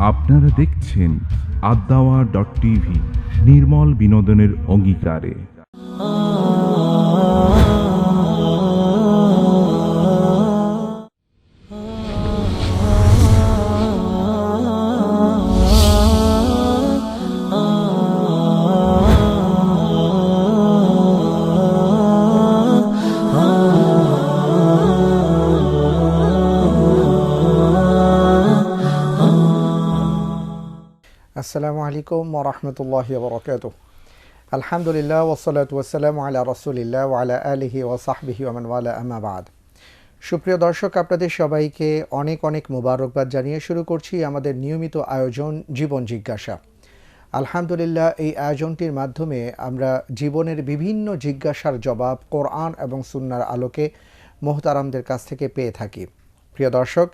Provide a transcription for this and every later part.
আপনারা দেখছেন আদ-দাওয়া.টিভি, নির্মল বিনোদনের অঙ্গীকারে। আসসালামু আলাইকুম ওয়া রাহমাতুল্লাহি ওয়া বারাকাতুহু। আলহামদুলিল্লাহ ওয়াসসালাতু ওয়াসসালামু আলা রাসূলিল্লাহ ওয়া আলা আলিহি ওয়া সাহবিহি ওয়া মান ওয়ালা, আম্মা বাদ। সুপ্রিয় দর্শক, আপনাদের সবাইকে অনেক অনেক মোবারকবাদ জানিয়ে শুরু করছি আমাদের নিয়মিত আয়োজন জীবন জিজ্ঞাসা। আলহামদুলিল্লাহ, এই আয়োজনটির মাধ্যমে আমরা জীবনের বিভিন্ন জিজ্ঞাসার জবাব কোরআন এবং সুন্নাহর আলোকে মুহতারামদের কাছ থেকে পেয়ে থাকি। প্রিয় দর্শক,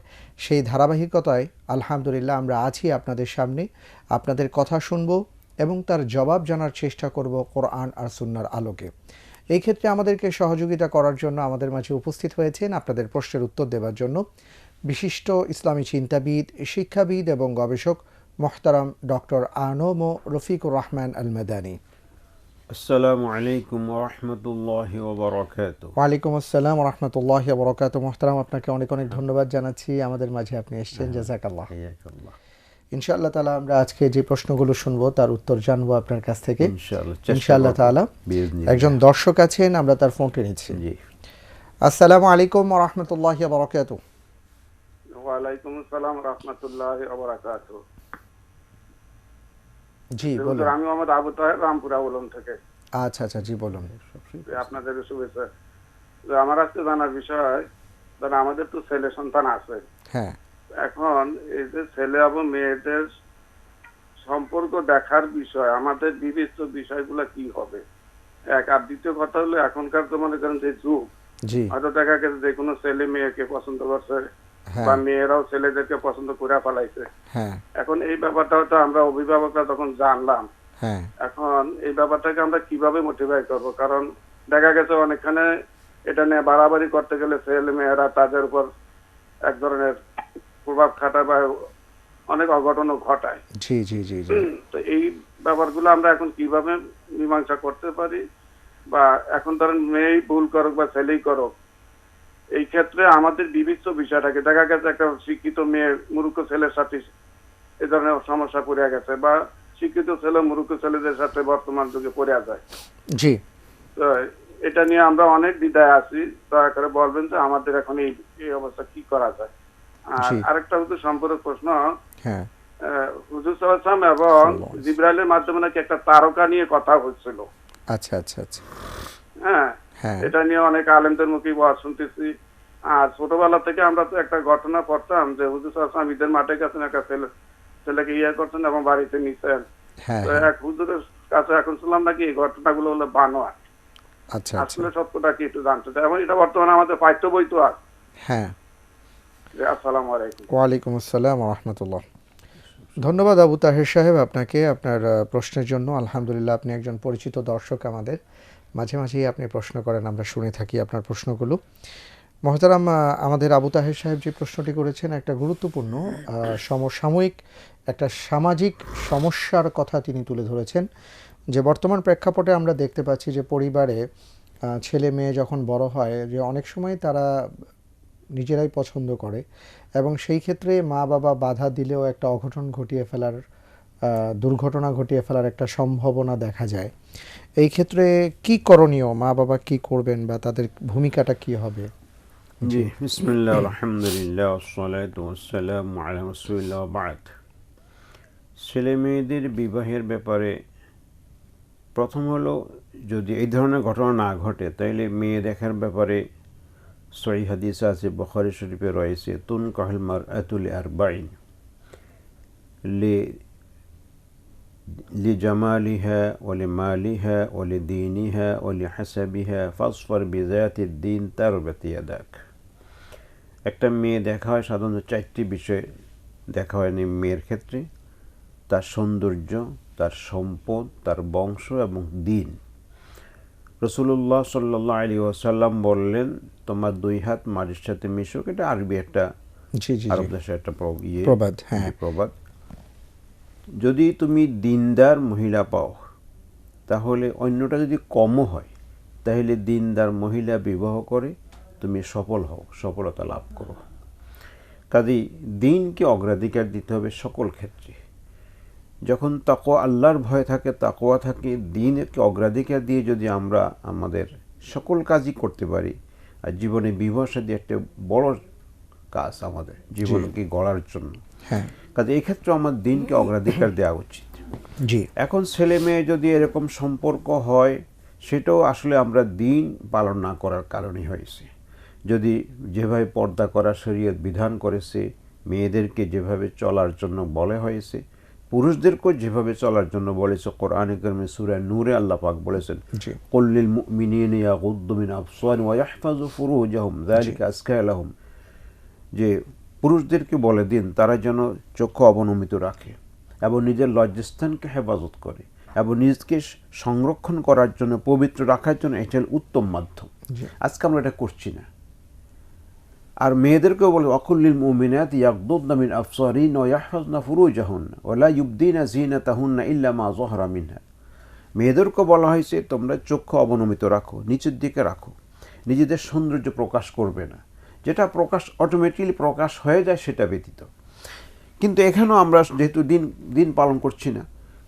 সেই ধারাবাহিকতায় আলহামদুলিল্লাহ আমরা আছি আপনাদের সামনে। আপনাদের কথা শুনব এবং তার জবাব জানার চেষ্টা করব কোরআন আর সুন্নাহর আলোকে। এই ক্ষেত্রে আমাদেরকে সহযোগিতা করার জন্য আমাদের মাঝে উপস্থিত হয়েছেন আপনাদের প্রশ্নের উত্তর দেওয়ার জন্য বিশিষ্ট ইসলামী চিন্তাবিদ, শিক্ষাবিদ এবং গবেষক মোহতারাম ডক্টর আনম রফিকুর রহমান আল মাদানী। আসসালামু আলাইকুম ওয়া রাহমাতুল্লাহি ওয়া বারাকাতুহু। ওয়ালাইকুম আসসালাম ওয়া রাহমাতুল্লাহি ওয়া বারাকাতুহু। মোহতারাম, আপনাকে অনেক অনেক ধন্যবাদ জানাচ্ছি আমাদের মাঝে আপনি এসেছেন। জাযাকাল্লাহ। ইনশাআল্লাহ তাআলা আমরা আজকে যে প্রশ্নগুলো শুনবো তার উত্তর জানবো আপনার কাছ থেকে ইনশাআল্লাহ তাআলা। একজন দর্শক আছেন, আমরা তার ফোনটি নিচ্ছি। জি, আসসালামু আলাইকুম ওয়া রাহমাতুল্লাহি ওয়া বারাকাতুহু। ওয়া আলাইকুম আসসালাম ওয়া রাহমাতুল্লাহি ওয়া বারাকাতুহু। জি বলুন। আমি মোহাম্মদ আবু তাহের, রামপুরা উলম থেকে। আচ্ছা আচ্ছা, জি বলুন। আপনাদের শুভেচ্ছা। আমার আজকে জানার বিষয়, ধরেন আমাদের তো ছেলে সন্তান আছে। হ্যাঁ। এখন এই যে ছেলে এবং মেয়েদের সম্পর্ক দেখার বিষয়, আমাদের বিবেচ্য বিষয়গুলো কি হবে এক, আর দ্বিতীয় কথা হলো এখনকার তো মনে করেন যে যুগ, জি হয়তো দেখা গেছে যে কোনো ছেলে মেয়েকে পছন্দ করছে হ্যাঁ বা মেয়েরাও ছেলেদেরকে পছন্দ করে ফেলাইছে। হ্যাঁ এখন এই ব্যাপারটা হয়তো আমরা অভিভাবকরা তখন জানলাম, হ্যাঁ এখন এই ব্যাপারটাকে আমরা কিভাবে মোটিভেট করব? কারণ দেখা গেছে অনেকখানে এটা নিয়ে বাড়াবাড়ি করতে গেলে ছেলে মেয়েরা তাদের উপর এক ধরনের প্রভাব খাটায় বা অনেক অঘটনও ঘটায়। জি জি জি জি তো এই ব্যাপারগুলো আমরা এখন কিভাবে মীমাংসা করতে পারি? বা এখন ধরেন মেয়েই ভুল করুক বা ছেলেই করুক, এই ক্ষেত্রে আমাদের বিবেচ্য বিষয়টাকে, দেখা গেছে একটা শিক্ষিত মেয়ে মূর্খ ছেলের সাথে এই ধরনের সমস্যা পড়ে গেছে, বা শিক্ষিত ছেলে মূর্খ ছেলেদের সাথে বর্তমান যুগে পড়ে যায়। জি তো এটা নিয়ে আমরা অনেক দ্বিধায় আছি, দয়া করে বলবেন যে আমাদের এখন এই অবস্থা কি করা যায়। আর আরেকটা হচ্ছে সম্পর্ক প্রশ্ন, হ্যাঁ হুজুর সাল্লাল্লাহু আলাইহি ওয়াসাল্লাম এবং জিবরাইলের মাধ্যমে নাকি একটা তারকা নিয়ে কথা হচ্ছিল। আচ্ছা আচ্ছা আচ্ছা হ্যাঁ, হ্যাঁ এটা নিয়ে অনেক আলেমদের মুখে ওয়াজ শুনতেছি। আর ছোটবেলা থেকে আমরা তো একটা ঘটনা পড়তাম যে হুজুর সাল্লাল্লাহু আলাইহি ওয়াসাল্লাম ঈদের মাঠে গেছেন, একটা ছেলেকে ইয়ে করছেন এবং বাড়িতে নিছেন। হ্যাঁ তো এক হুজুরের কাছে এখন শুনলাম নাকি এই ঘটনাগুলো হলো বানোয়াট। আচ্ছা আচ্ছা আসলে সত্যটা কি একটু জানতে চাই, এবং এটা বর্তমানে আমাদের পাঠ্য বই তো আছে। হ্যাঁ। আসসালামু আলাইকুম। ওয়ালাইকুম আসসালাম ওয়া রাহমাতুল্লাহ। ধন্যবাদ আবু তাহের সাহেব আপনাকে আপনার প্রশ্নের জন্য। আলহামদুলিল্লাহ, আপনি একজন পরিচিত দর্শক আমাদের। মাঝে মাঝেই আপনি প্রশ্ন করেন, আমরা শুনে থাকি আপনার প্রশ্নগুলো। মহতারাম, আমাদের আবু তাহের সাহেব যে প্রশ্নটি করেছেন একটা গুরুত্বপূর্ণ সমসাময়িক একটা সামাজিক সমস্যার কথা তিনি তুলে ধরেছেন। যে বর্তমান প্রেক্ষাপটে আমরা দেখতে পাচ্ছি যে পরিবারে ছেলে মেয়ে যখন বড় হয়, যে অনেক সময় তারা নিজেরাই পছন্দ করে এবং সেই ক্ষেত্রে মা বাবা বাধা দিলেও একটা অঘটন ঘটিয়ে ফেলার, দুর্ঘটনা ঘটিয়ে ফেলার একটা সম্ভাবনা দেখা যায়। এই ক্ষেত্রে কি করণীয়, মা বাবা কি করবেন বা তাদের ভূমিকাটা কি হবে? জি, বিসমিল্লাহ, আলহামদুলিল্লাহ, ওয়াসসালাতু ওয়াসসালামু আলা রাসূলিল্লাহ, ওয়া বা'দ। ছেলে মেয়েদের বিবাহের ব্যাপারে প্রথম হলো, যদি এই ধরনের ঘটনা না ঘটে তাইলে মেয়ে দেখার ব্যাপারে সহিহ হাদিস আছে, বুখারী শরীফে রয়েছে, তুনকাহুল মারআতু লিআরবাইন লিজামালিহা ওয়া লিমালিহা ওয়া লিদীনিহা ওয়া লিহাসাবিহা ফাসফার বিযাতিদ দ্বীন তারবাত ইয়াদাক। একটা মেয়ে দেখা হয় সাধারণত চারটি বিষয় দেখা হয় মেয়ের ক্ষেত্রে: তার সৌন্দর্য, তার সম্পদ, তার বংশ এবং দিন। রাসূলুল্লাহ সাল্লাল্লাহু আলাইহি ওয়াসাল্লাম বললেন, তোমার দুই হাত মাটির সাথে মিশুক। এটা আরবি একটা, আরব দেশের একটা প্রবাদ। যদি তুমি দিনদার মহিলা পাও, তাহলে অন্যটা যদি কমও হয়, তাহলে দিনদার মহিলা বিবাহ করে তুমি সফল হও, সফলতা লাভ করো। কাজেই দিনকে অগ্রাধিকার দিতে হবে সকল ক্ষেত্রে। যখন তাকওয়া, আল্লাহর ভয় থাকে, তাকওয়া থাকে, দিনকে অগ্রাধিকার দিয়ে যদি আমরা আমাদের সকল কাজই করতে পারি, আর জীবনে বিবাহ শাদী একটা বড় কাজ আমাদের জীবনকে গড়ার জন্য। হ্যাঁ, কাজে এই ক্ষেত্রে আমার দিনকে অগ্রাধিকার দেওয়া উচিত। জি, এখন ছেলে মেয়ে যদি এরকম সম্পর্ক হয়, সেটাও আসলে আমরা দিন পালন না করার কারণে হয়েছে। যদি যেভাবে পর্দা করা শরীয়ত বিধান করেছে, মেয়েদেরকে যেভাবে চলার জন্য বলা হয়েছে, পুরুষদেরকেও যেভাবে চলার জন্য বলেছে, কোরআনে কারিমে সূরা নূরে আল্লাহ পাক বলেছেন, জি, কুল লিল মুমিনিনা ইয়াগুদ্দু মিন আবসারিহিম ওয়া ইয়াহফাযু ফুরুজাহুম যালিকা আজকা লাহুম, যে পুরুষদেরকে বলে দিন তারা যেন চক্ষু অবনমিত রাখে এবং নিজের লজ্জাস্থানকে হেফাজত করে এবং নিজকে সংরক্ষণ করার জন্য, পবিত্র রাখার জন্য এটা উত্তম মাধ্যম। জি, আজকে আমরা এটা করছি না। আর মেয়েদেরকেও বলে অকুল্লিল মুমিনাত ইয়াগদুদনা মিন আবসারিহিন্না ওয়া ইয়াহফাযনা ফুরুজাহুন্না ওয়া লা ইউবদিনা যিনাতাহুন্না ইল্লা মা যাহারা মিনহা। মেয়েদেরকে বলা হয়েছে তোমরা চক্ষু অবনমিত রাখো, নিচের দিকে রাখো, নিজেদের সৌন্দর্য প্রকাশ করবে না, যেটা প্রকাশ অটোমেটিক্যালি প্রকাশ হয়ে যায় সেটা ব্যতীত। কিন্তু এখানেও আমরা যেহেতু দিন পালন করছি না,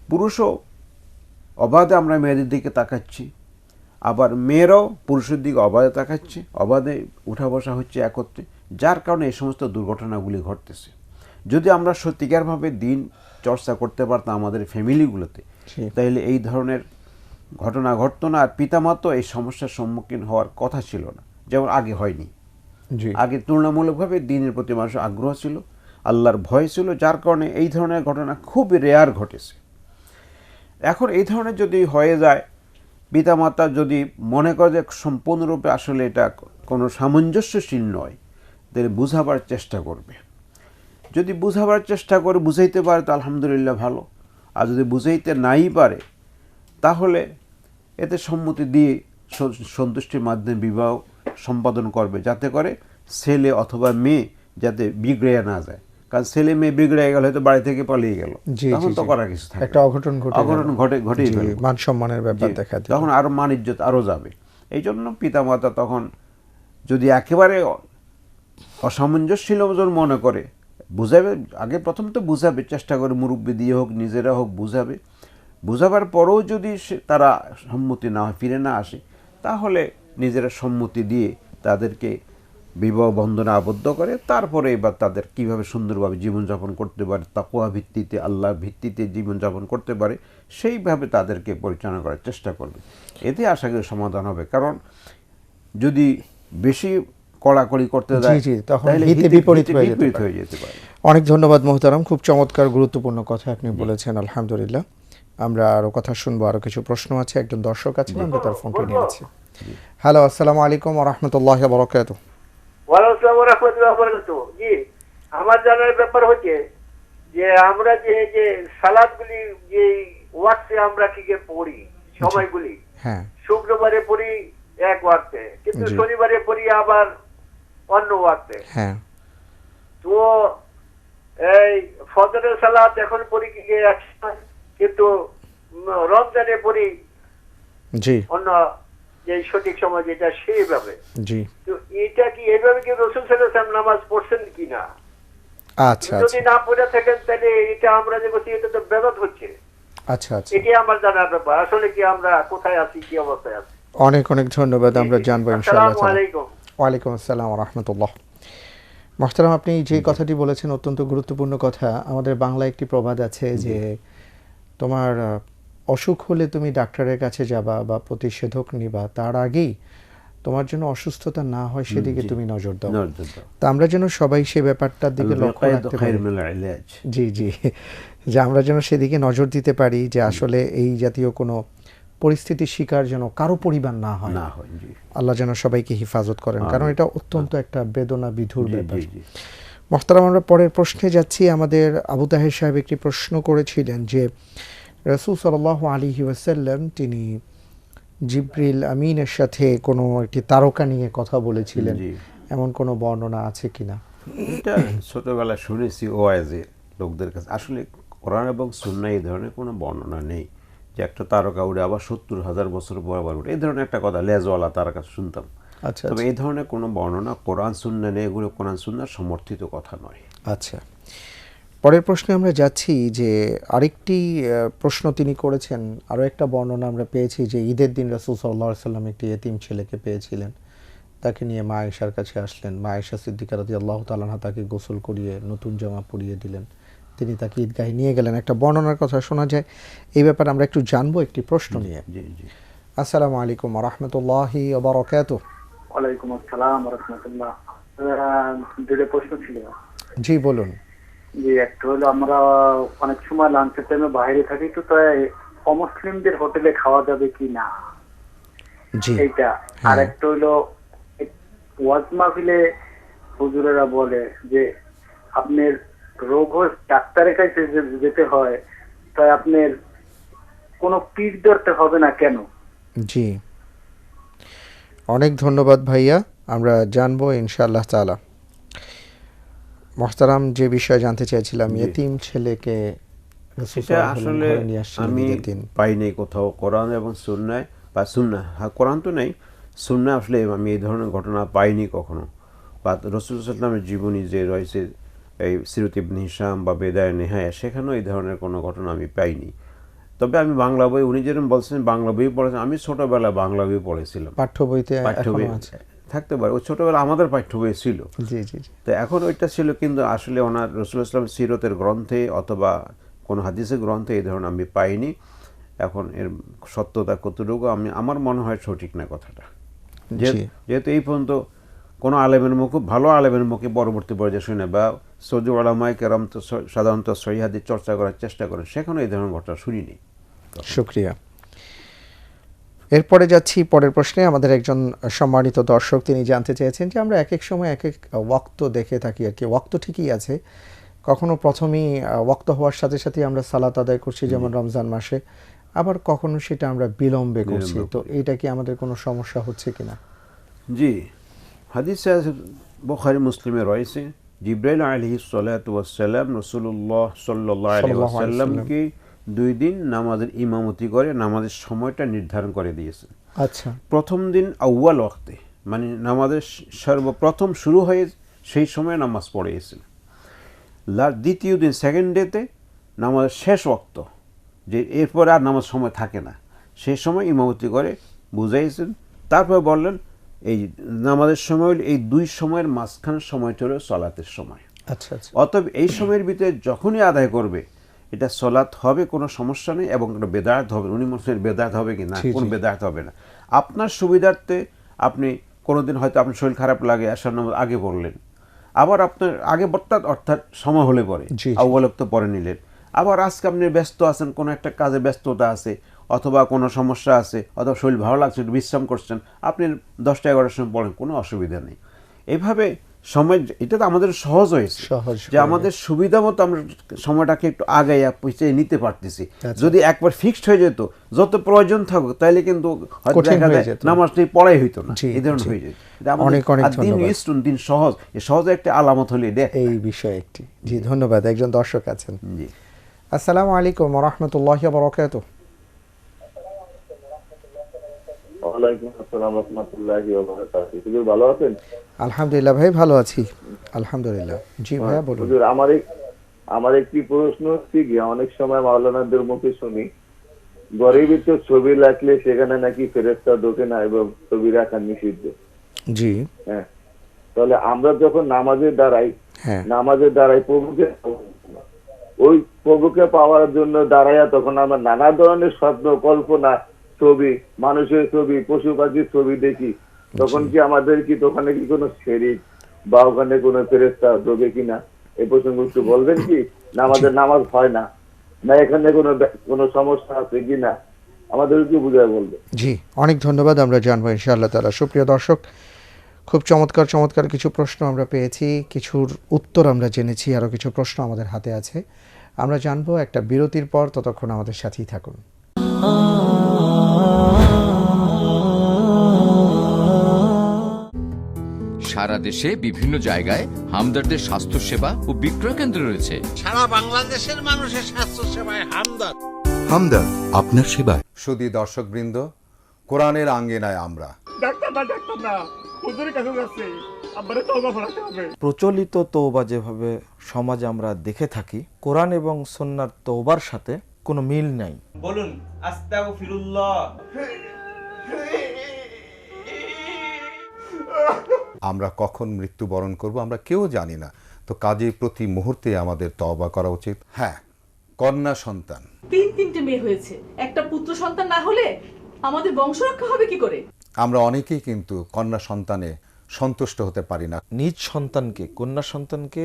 পুরুষও অবাধে আমরা মেয়েদের দিকে তাকাচ্ছি, আবার মেয়েরাও পুরুষের দিকে অবাধে তাকাচ্ছে, অবাধে উঠা বসা হচ্ছে একত্রে, যার কারণে এই সমস্ত দুর্ঘটনাগুলি ঘটতেছে। যদি আমরা সত্যিকারভাবে দিন চর্চা করতে পারতাম আমাদের ফ্যামিলিগুলোতে, জি, তাইলে এই ধরনের ঘটনা ঘটতো না, আর পিতামাতা এই সমস্যার সম্মুখীন হওয়ার কথা ছিল না, যেমন আগে হয়নি। জি, আগে তুলনামূলকভাবে দিনের প্রতি মানুষের আগ্রহ ছিল, আল্লাহর ভয় ছিল, যার কারণে এই ধরনের ঘটনা খুব রেয়ার ঘটেছে। এখন এই ধরনের যদি হয়ে যায়, পিতামাতা যদি মনে করে যে সম্পূর্ণরূপে আসলে এটা কোনো সামঞ্জস্যশীল নয়, তাহলে বুঝাবার চেষ্টা করবে। যদি বুঝাবার চেষ্টা করে বুঝাইতে পারে তো আলহামদুলিল্লাহ ভালো, আর যদি বুঝাইতে নাই পারে তাহলে এতে সম্মতি দিয়ে সন্তুষ্টির মাধ্যমে বিবাহ সম্পাদন করবে, যাতে করে ছেলে অথবা মেয়ে যাতে বিগড়ে না যায়। কারণ ছেলে মেয়ে বিগড়ে গেল, হয়তো বাড়ি থেকে পালিয়ে গেল, জি, তখন জি, তো জি। করার কিছু থাকে একটা না। অঘটন ঘটেই জি, ফেলবে। মান সম্মানের ব্যাপার জি, দেখা দিল। তখন আরো মান ইজ্জত আরো যাবে। এই জন্য পিতামাতা তখন যদি একেবারে অসামঞ্জস্যশীল মনে করে, বুঝাবে, আগে প্রথম তো বুঝাবে, চেষ্টা করে মুরব্বি দিয়ে হোক নিজেরা হোক বুঝাবে। বুঝাবার পরেও যদি তারা সম্মতি না হয়, ফিরে না আসে, তাহলে নিজেরা সম্মতি দিয়ে তাদেরকে বিবাহ বন্ধনে আবদ্ধ করে, তারপরে এবার তাদের কিভাবে সুন্দরভাবে জীবনযাপন করতে পারে, তাকওয়া ভিত্তিতে, আল্লাহর ভিত্তিতে জীবনযাপন করতে পারে, সেইভাবে তাদেরকে পরিচালনা করার চেষ্টা করবে। এতে আশা করি সমাধান হবে। কারণ যদি বেশি কড়াকড়ি করতে যায়, জি, তখন তাহলে হিতে বিপরীত হয়ে যেতে পারে। হয়ে যেতে পারে। অনেক ধন্যবাদ মোহতারাম, খুব চমৎকার গুরুত্বপূর্ণ কথা আপনি বলেছেন, আলহামদুলিল্লাহ। আমরা আরো কথা শুনবো, আরো কিছু প্রশ্ন আছে, একজন দর্শক আছে, আমরা তার ফোনটি নিয়ে নিচ্ছি। হ্যালো, আসসালামু আলাইকুম ওয়া রাহমাতুল্লাহি ওয়া বারাকাতুহু। ওয়ালাইকুম আসসালাম ওয়া রাহমাতুল্লাহি ওয়া বারাকাতুহু। জি, আমার জানার ব্যাপার হচ্ছে যে আমরা যে সালাতগুলি যে ওয়াক্তে আমরা কি পড়ি, সময়গুলি হ্যাঁ, শুক্রবারে পড়ি এক ওয়াক্তে, কিন্তু জি। শনিবারে পড়ি আবার অন্য ওয়াক্তে। হ্যাঁ, তো এই ফজরের সালাত এখন পড়ি কি এক সময়, কিন্তু রমজানে পড়ি জি, অন্য যে সঠিক সময় যেটা সেইভাবে। জি, তো এটা কি এইভাবে কি রাসূল সাল্লাল্লাহু আলাইহি ওয়াসাল্লাম নামাজ পড়ছেন কিনা? আচ্ছা, যদি আচ্ছা, না পড়ে থাকেন তাহলে এটা আমরা যে বলছি এটা তো বেদাত হচ্ছে। আচ্ছা, আচ্ছা। এটাই আমার জানার ব্যাপার, আসলে কি আমরা কোথায় আছি, কি অবস্থায় আছি। অনেক অনেক ধন্যবাদ, আমরা জানবো ইনশাআল্লাহ। আসসালামু আলাইকুম। ওয়ালাইকুম আসসালাম ওয়া রাহমাতুল্লাহ। মোহতারাম, আপনি যে কথাটি বলেছেন অত্যন্ত গুরুত্বপূর্ণ কথা। আমাদের বাংলায় একটি প্রবাদ আছে যে তোমার অসুখ হলে তুমি ডাক্তারের কাছে যাবা বা প্রতিষেধক নিবা, তার আগেই তোমার জন্য অসুস্থতা না হয় সেদিকে তুমি নজর দাও। তা আমরা যেন সবাই সে ব্যাপারটার দিকে লক্ষ্য রাখতে পারি। জি, জি, যে আমরা যেন সেদিকে নজর দিতে পারি যে আসলে এই জাতীয় কোনো পরিস্থিতির শিকার যেন কারো পরিবার না হয়। আল্লাহ যেন সবাইকে হিফাজত করেন, কারণ এটা অত্যন্ত একটা বেদনা বিধুর ব্যাপার। মোহতারাম, আমরা পরের প্রশ্নে যাচ্ছি। আমাদের আবু তাহের সাহেব একটি প্রশ্ন করেছিলেন যে রাসূল সাল্লাল্লাহু আলাইহি ওয়াসাল্লাম তিনি জিবরিল আমিনের সাথে কোনো একটি তারকা নিয়ে কথা বলেছিলেন, এমন কোনো বর্ণনা আছে কিনা? এটা ছোটবেলায় শুনেছি ওয়াজে লোকদের কাছে, আসলে কোরআন এবং সুন্নাহ এই ধরনের কোনো বর্ণনা নেই যে একটা তারকা উড়ে আবার 70,000 বছর পর আবার উঠে, এই ধরনের একটা কথা লেজওয়ালা তারকা শুনতাম। আচ্ছা তবে এই ধরনের কোনো বর্ণনা কোরআন সুন্নাহ নেই, এগুলো কোরআন সুন্নাহর সমর্থিত কথা নয়। আচ্ছা, পরের প্রশ্নে আমরা যাচ্ছি যে আরেকটি প্রশ্ন তিনি করেছেন, আরও একটা বর্ণনা আমরা পেয়েছি যে ঈদের দিন রাসূল সাল্লাল্লাহু আলাইহি সাল্লাম একটি এতিম ছেলেকে পেয়েছিলেন, তাকে নিয়ে মা আয়েশার কাছে আসলেন। মা আয়েশা সিদ্দিকা রাদিয়াল্লাহু তাআলা আনহা তাকে গোসল করিয়ে নতুন জামা পরিয়ে দিলেন, তিনি তাকে ঈদগাহে নিয়ে গেলেন। একটা বর্ণনার কথা শোনা যায়, এই ব্যাপারে আমরা একটু জানবো একটি প্রশ্ন নিয়ে। জি জি। আসসালামু আলাইকুম ওয়া রাহমাতুল্লাহি ওয়া বারাকাতুহু। ওয়ালাইকুম আসসালাম ওয়া রাহমাতুল্লাহ। দুটো প্রশ্ন ছিল। জি বলুন। যে একটা হলো, আমরা অনেক সময় লাঞ্চের টাইমে বাইরে থাকি, তো তাই অমুসলিমদের হোটেলে খাওয়া যাবে কি না, জি এইটা। আর একটা হলো, ওয়াজ মাহফিলে হুজুরেরা বলে যে আপনার রোগ হয় ডাক্তারের কাছে যেতে হয়, তাই আপনার কোনো পীর ধরতে হবে না কেন? জি, অনেক ধন্যবাদ ভাইয়া, আমরা জানবো ইনশাআল্লাহ তাআলা। মহতারাম, যে বিষয়ে জানতে চাইছিলাম, এতিম ছেলেকে রাসূল এটা সাল্লাল্লাহু আলাইহি আসলে ওয়াসাল্লাম নিয়ে আসছিলেন আমি ঈদের দিন। পাইনি কোথাও কোরআন এবং সুন্নাহ, বা সুন্নাহ, হ্যাঁ কোরআন তো নেই, সুন্নাহ আসলে আমি এই ধরনের ঘটনা পাইনি কখনো। বা রাসূল সাল্লাল্লাহু আলাইহি ওয়াসাল্লামের জীবনী যে রয়েছে, এই সিরাত ইবনে হিশাম বা বেদায়ে নেহায়া, সেখানেও এই ধরনের কোনো ঘটনা আমি পাইনি। তবে আমি বাংলা বই, উনি যেরকম বলছেন বাংলা বই পড়েছেন, আমি ছোটবেলায় বাংলা বই পড়েছিলাম। পাঠ্য বইতে পাঠ্য বই এখনো আছে। থাকতে পারে, ওই ছোটবেলা আমাদের পাঠ্য বই ছিল। জি জি জি। তো এখন ওইটা ছিল, কিন্তু আসলে ওনার রাসূলুল্লাহ সাল্লাল্লাহু আলাইহি ওয়াসাল্লাম সিরতের গ্রন্থে অথবা কোনো হাদিসের গ্রন্থে এই ধরনের আমি পাইনি। এখন এর সত্যতা কতটুকু আমি, আমার মনে হয় সঠিক না কথাটা। যেহেতু এই পর্যন্ত কোনো আলেমের মুখে, ভালো আলেমের মুখে পরবর্তী পর্যায়ে শুনে, বা সৌদি উলামায়ে কেরাম তো সাধারণত সহিহ হাদিস চর্চা করার চেষ্টা করেন, সেখানে এই ধরনের ঘটনা শুনিনি। শুকরিয়া। এরপরে যাচ্ছি পরের প্রশ্নে। আমাদের একজন সম্মানিত দর্শক তিনি জানতে চেয়েছেন যে আমরা এক এক সময় এক এক ওয়াক্ত দেখে থাকি আর কি। ওয়াক্ত ঠিকই আছে, কখনো প্রথমেই ওয়াক্ত হওয়ার সাথে সাথে আমরা সালাত আদায় করছি, যেমন রমজান মাসে, আবার কখনো সেটা আমরা বিলম্বে করছি। তো এইটা কি আমাদের কোনো সমস্যা হচ্ছে কিনা? জি, হাদিসে বুখারী মুসলিমে রয়েছে, জিবরাইল আলাইহিস সালাতু ওয়াস সালাম রাসূলুল্লাহ সাল্লাল্লাহু আলাইহি ওয়াসাল্লামকে 2 দিন নামাজের ইমামতি করে নামাজের সময়টা নির্ধারণ করে দিয়েছেন। আচ্ছা। প্রথম দিন আউয়াল ওয়াক্তে, মানে নামাজের সর্বপ্রথম শুরু হয়ে সেই সময় নামাজ পড়িয়েছেন। দ্বিতীয় দিন সেকেন্ড ডেতে নামাজের শেষ ওয়াক্ত, যে এরপরে আর নামাজ সময় থাকে না, সেই সময় ইমামতি করে বুঝাইছেন। তারপর বললেন এই নামাজের সময়, এই 2 সময়ের মাঝখানের সময়টা হলো সলাতের সময়। আচ্ছা আচ্ছা। অতএব এই সময়ের ভিতরে যখনই আদায় করবে এটা সলাত হবে, কোনো সমস্যা নেই, এবং এটা বেদাত হবে। উনি মুসলিমের বেদাত হবে কি না, কোনো বেদাত হবে না। আপনার সুবিধার্থে আপনি কোনোদিন হয়তো আপনার শরীর খারাপ লাগে, আসার নামাজ আগে পড়লেন, আবার আপনার আগে অর্থাৎ সময় হলে পরে আউয়াল তো পরে নিলেন। আবার আজকে আপনি ব্যস্ত আছেন, কোনো একটা কাজে ব্যস্ততা আছে, অথবা কোনো সমস্যা আছে, অথবা শরীর ভালো লাগছে, একটু বিশ্রাম করছেন, আপনি 10টা-11টার সময় পড়েন, কোনো অসুবিধা নেই। এইভাবে সময়, এটা তো আমাদের সহজ হয়েছে যে আমাদের সুবিধা মতো আমরা সময়টাকে একটু আগাইয়া পিছিয়ে নিতে পারতেছি। যদি একবার ফিক্সড হয়ে যেত, যত প্রয়োজন থাকুক, তাহলে কিন্তু নামাজটি পড়াই হইতো না, এই ধরনের হয়ে যেত। দিন সহজ, এই সহজ একটা আলামত হলে এই বিষয়ে একটি। জি ধন্যবাদ। একজন দর্শক আছেন। জি, আসসালামু আলাইকুম ওয়া রাহমাতুল্লাহি ওয়া বারাকাতুহু। ওয়ালাইকুম আসসালাম ওয়া রাহমাতুল্লাহি ওয়া বারাকাতুহু। হুজুর ভালো আছেন? আলহামদুলিল্লাহ ভাই, ভালো আছি আলহামদুলিল্লাহ। জি ভাইয়া বলুন। হুজুর, আমার একটি প্রশ্ন হচ্ছে কি, অনেক সময় মাওলানাদের মুখে শুনি ঘরের ভিতর ছবি রাখলে সেখানে নাকি ফেরেশতা ঢোকে না এবং ছবি রাখা নিষিদ্ধ। জি হ্যাঁ, তাহলে আমরা যখন নামাজে দাঁড়াই ওই প্রভুকে পাওয়ার জন্য দাঁড়াইয়া, তখন আমরা নানা ধরনের স্বপ্ন, কল্পনা, ছবি, মানুষের ছবি, পশু পাখির ছবি দেখি, তখন কি আমাদের কি ওখানে কি কোনো শরীক বা ওখানে কোনো ফেরেশতা ঢোকে কিনা, এই প্রসঙ্গে একটু বলবেন কি? না আমাদের নামাজ হয় না, না এখানে কোনো সমস্যা আছে কিনা, আমাদের কি বুঝায় বলবে? জি, অনেক ধন্যবাদ, আমরা জানবো ইনশাআল্লাহ তাআলা। সুপ্রিয় দর্শক, খুব চমৎকার কিছু প্রশ্ন আমরা পেয়েছি, কিছুর উত্তর আমরা জেনেছি, আরও কিছু প্রশ্ন আমাদের হাতে আছে, আমরা জানবো একটা বিরতির পর। ততক্ষণ আমাদের সাথেই থাকুন। সারা দেশে বিভিন্ন জায়গায় হামদর্দের স্বাস্থ্য সেবা ও বিক্রয় কেন্দ্র রয়েছে। সারা বাংলাদেশের মানুষের স্বাস্থ্য সেবায় হামদর্দ। হামদর্দ আপনার সেবায়। সুধী দর্শকবৃন্দ, কোরআনের আঙ্গিনায় আমরা প্রচলিত তওবা যেভাবে সমাজে আমরা দেখে থাকি, কোরআন এবং সুন্নাহর তওবার সাথে কোনো মিল নাই। বলুন আস্তাগফিরুল্লাহ। আমরা কখন মৃত্যুবরণ করব আমরা কেউ জানি না, তো কাজেই প্রতি মুহূর্তে আমাদের তওবা করা উচিত। হ্যাঁ, কন্যা সন্তান, 3 মেয়ে হয়েছে, একটা পুত্র সন্তান না হলে আমাদের বংশ রক্ষা হবে কি করে? আমরা অনেকেই কিন্তু কন্যা সন্তানে সন্তুষ্ট হতে পারি না। নিজ সন্তানকে, কন্যা সন্তানকে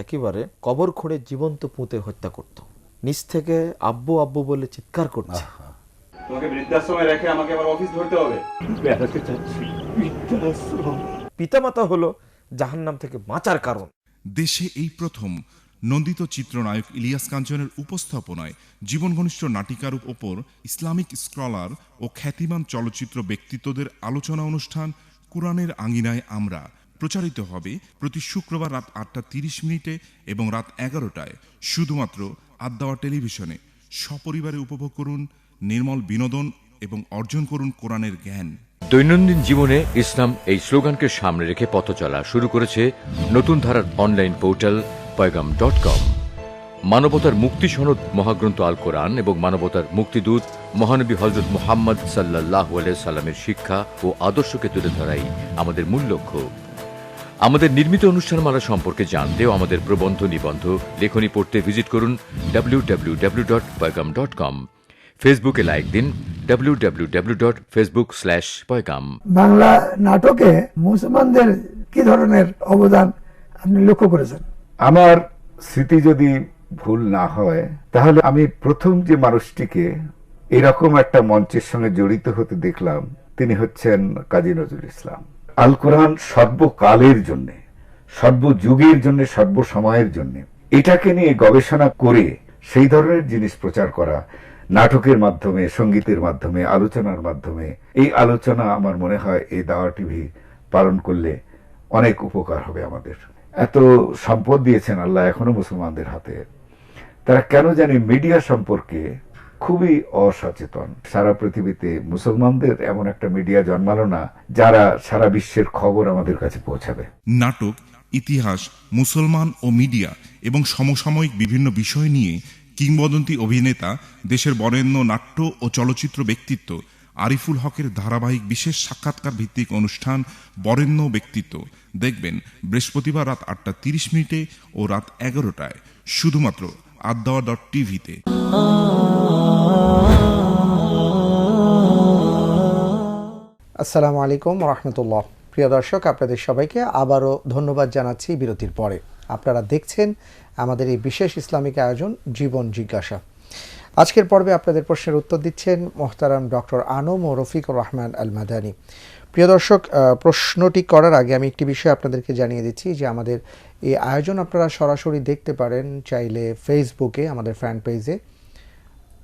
একেবারে কবর খুঁড়ে জীবন্ত পুঁতে হত্যা করত। নিজ থেকে আব্বু আব্বু বলে চিৎকার করছে। তোমাকে বৃদ্ধাশ্রমে রেখে আমাকে আবার অফিস ধরতে হবে। বেড়াতে চাচ্ছি বৃদ্ধাশ্রম। পিতামাতা হলো জাহান্নাম থেকে বাঁচার কারণ। দেশে এই প্রথম নন্দিত চিত্রনায়ক ইলিয়াস কাঞ্চনের উপস্থাপনায় জীবন ঘনিষ্ঠ নাটিকার ওপর ইসলামিক স্কলার ও খ্যাতিমান চলচ্চিত্র ব্যক্তিত্বদের আলোচনা অনুষ্ঠান কোরআনের আঙিনায় আমরা প্রচারিত হবে প্রতি শুক্রবার রাত 8:30 এবং রাত 11টায় শুধুমাত্র আদ-দাওয়া টেলিভিশনে। সপরিবারে উপভোগ করুন নির্মল বিনোদন এবং অর্জন করুন কোরআনের জ্ঞান। দৈনন্দিন জীবনে ইসলাম এই স্লোগানকে সামনে রেখে পথ চলা শুরু করেছে নতুন ধারার অনলাইন পোর্টাল পয়গাম.com। মানবতার মুক্তি সনদ মহাগ্রন্থ আল কোরআন এবং মানবতার মুক্তিদূত মহানবী হযরত মুহাম্মদ সাল্লাল্লাহু আলাইহি সাল্লামের শিক্ষা ও আদর্শকে তুলে ধরাই আমাদের মূল লক্ষ্য। আমাদের নির্মিত অনুষ্ঠানমালা সম্পর্কে জানতে ও আমাদের প্রবন্ধ নিবন্ধ লেখনী পড়তে ভিজিট করুন www.পয়গাম.com। ফেসবুকে লাইক দিন www.facebook/পয়গাম। বাংলা নাটকে মুসলমানদের কি ধরনের অবদান আপনি লক্ষ্য করেছেন? আমার স্মৃতি যদি ভুল না হয় তাহলে আমি প্রথম যে মানুষটিকে এরকম একটা মঞ্চের সঙ্গে জড়িত হতে দেখলাম তিনি হচ্ছেন কাজী নজরুল ইসলাম। আল কোরআন সর্বকালের জন্য, সর্বযুগের জন্য, সর্বসময়ের জন্য এটাকে নিয়ে গবেষণা করে সেই ধরনের জিনিস প্রচার করা, নাটকের মাধ্যমে, সঙ্গীতের মাধ্যমে, আলোচনার মাধ্যমে, এই আলোচনা আমার মনে হয় এই দাওয়া টিভি পালন করলে অনেক উপকার হবে আমাদের। এত সম্পদ দিয়েছেন আল্লাহ এখনো মুসলমানদের হাতে, তারা কেন জানি মিডিয়া সম্পর্কে খুবই অসচেতন। সারা পৃথিবীতে মুসলমানদের এমন একটা মিডিয়া জন্মালো না যারা সারা বিশ্বের খবর আমাদের কাছে পৌঁছাবে। নাটক, ইতিহাস, মুসলমান ও মিডিয়া এবং সমসাময়িক বিভিন্ন বিষয় নিয়ে কিংবদন্তি অভিনেতা, দেশের বরেণ্য নাট্য ও চলচ্চিত্র ব্যক্তিত্ব আরিফুল হকের ধারাবাহিক বিশেষ সাক্ষাৎকার ভিত্তিক অনুষ্ঠান বরেণ্য ব্যক্তিত্ব দেখবেন বৃহস্পতিবার রাত 8:30 ও রাত 11টায় শুধুমাত্র আদ-দাওয়া.টিভিতে। আসসালামু আলাইকুম রহমতুল্লাহ। প্রিয় দর্শক, আপনাদের সবাইকে আবারও ধন্যবাদ জানাচ্ছি বিরতির পরে। আপনারা দেখছেন আমাদের এই বিশেষ ইসলামিক আয়োজন জীবন জিজ্ঞাসা। আজকের পর্বে আপনাদের প্রশ্নের উত্তর দিচ্ছেন মোহতারাম ডক্টর আনম ও রফিকুর রহমান আল মাদানী। প্রিয় দর্শক, প্রশ্নটি করার আগে আমি একটি বিষয় আপনাদেরকে জানিয়ে দিচ্ছি যে আমাদের এই আয়োজন আপনারা সরাসরি দেখতে পারেন চাইলে ফেসবুকে, আমাদের ফ্যান পেজে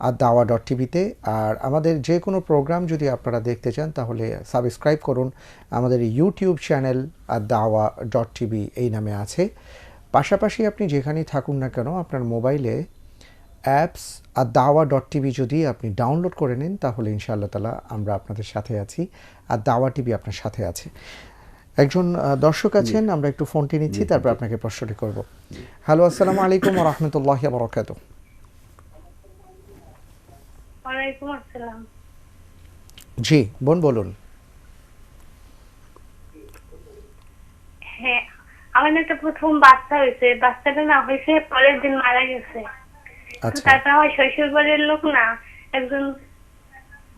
আদ-দাওয়া.টিভিতে। আর আমাদের যে কোনো প্রোগ্রাম যদি আপনারা দেখতে চান তাহলে সাবস্ক্রাইব করুন, আমাদের ইউটিউব চ্যানেল আদ-দাওয়া.টিভি এই নামে আছে। পাশাপাশি আপনি যেখানেই থাকুন না কেন আপনার মোবাইলে অ্যাপস আদ-দাওয়া.টিভি যদি আপনি ডাউনলোড করে নিন তাহলে ইনশাআল্লাহ তাআলা আমরা আপনাদের সাথে আছি, আদ-দাওয়া.টিভি আপনার সাথে আছে। একজন দর্শক আছেন, আমরা একটু ফোনটি নিচ্ছি, তারপর আপনাকে প্রশ্নটি করব। হ্যালো, আসসালামু আলাইকুম ওয়া রাহমাতুল্লাহি ওয়া বারাকাতুহু। ওয়ালাইকুম আসসালাম। জি বোন বলুন। হ্যাঁ, আমার একটা প্রথম বাচ্চা হয়েছে, বাচ্চাটা না হয়েছে পরের দিন মারা গেছে। তারপর আমার শ্বশুর বাড়ির লোক না একজন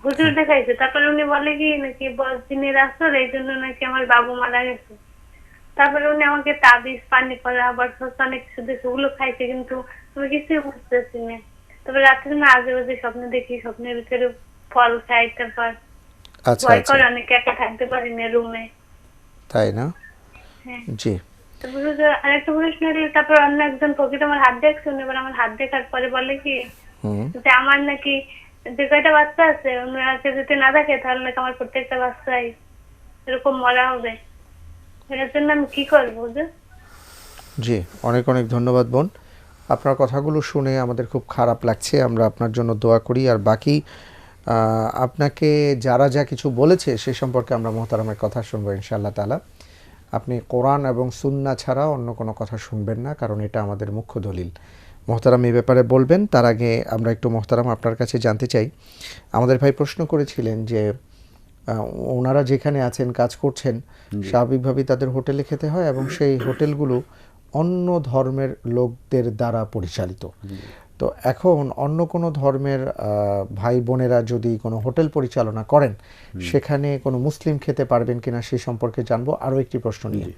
হুজুর দেখাইছে, তারপরে উনি বলে কি নাকি বড়দিনের আসর, এই জন্য নাকি আমার বাবু মারা গেছে। তারপরে উনি আমাকে তাবিজ, পানি করা, আবার অনেক কিছু দিয়েছে, ওগুলো খাইছে, কিন্তু আমি কিছুই বুঝতেছি না। তারপর রাত্রে না আজে বাজে স্বপ্ন দেখি, স্বপ্নের ভিতরে ফল খাই, তারপর ভয় করে অনেক একা থাকতে পারি না রুমে। তাই না? জি। আরেকটা প্রশ্ন, তারপর অন্য একজন প্রকৃত আমার হাত দেখছে, এবার আমার হাত দেখার পরে বলে কি যে আমার নাকি যে কয়টা বাচ্চা আছে ওনাকে যদি না দেখে তাহলে নাকি আমার প্রত্যেকটা বাচ্চাই এরকম মরা হবে। এর জন্য আমি কি করবো হুজুর? জি, অনেক অনেক ধন্যবাদ বোন। আপনার কথাগুলো শুনে আমাদের খুব খারাপ লাগছে। আমরা আপনার জন্য দোয়া করি। আর বাকি আপনাকে যারা যা কিছু বলেছে সে সম্পর্কে আমরা মোহতারামের কথা শুনবো ইনশাআল্লাহ তাআলা। আপনি কোরআন এবং সুন্নাহ ছাড়া অন্য কোনো কথা শুনবেন না, কারণ এটা আমাদের মুখ্য দলিল। মোহতারাম এই ব্যাপারে বলবেন, তার আগে আমরা একটু মোহতারাম আপনার কাছে জানতে চাই, আমাদের ভাই প্রশ্ন করেছিলেন যে ওনারা যেখানে আছেন কাজ করছেন স্বাভাবিকভাবেই তাদের হোটেলে খেতে হয় এবং সেই হোটেলগুলো অন্য ধর্মের লোকদের দ্বারা পরিচালিত। তো এখন অন্য কোনো ধর্মের ভাই বোনেরা যদি কোনো হোটেল পরিচালনা করেন সেখানে কোনো মুসলিম খেতে পারবেন কিনা সেই সম্পর্কে জানবো। আরও একটি প্রশ্ন নিয়ে।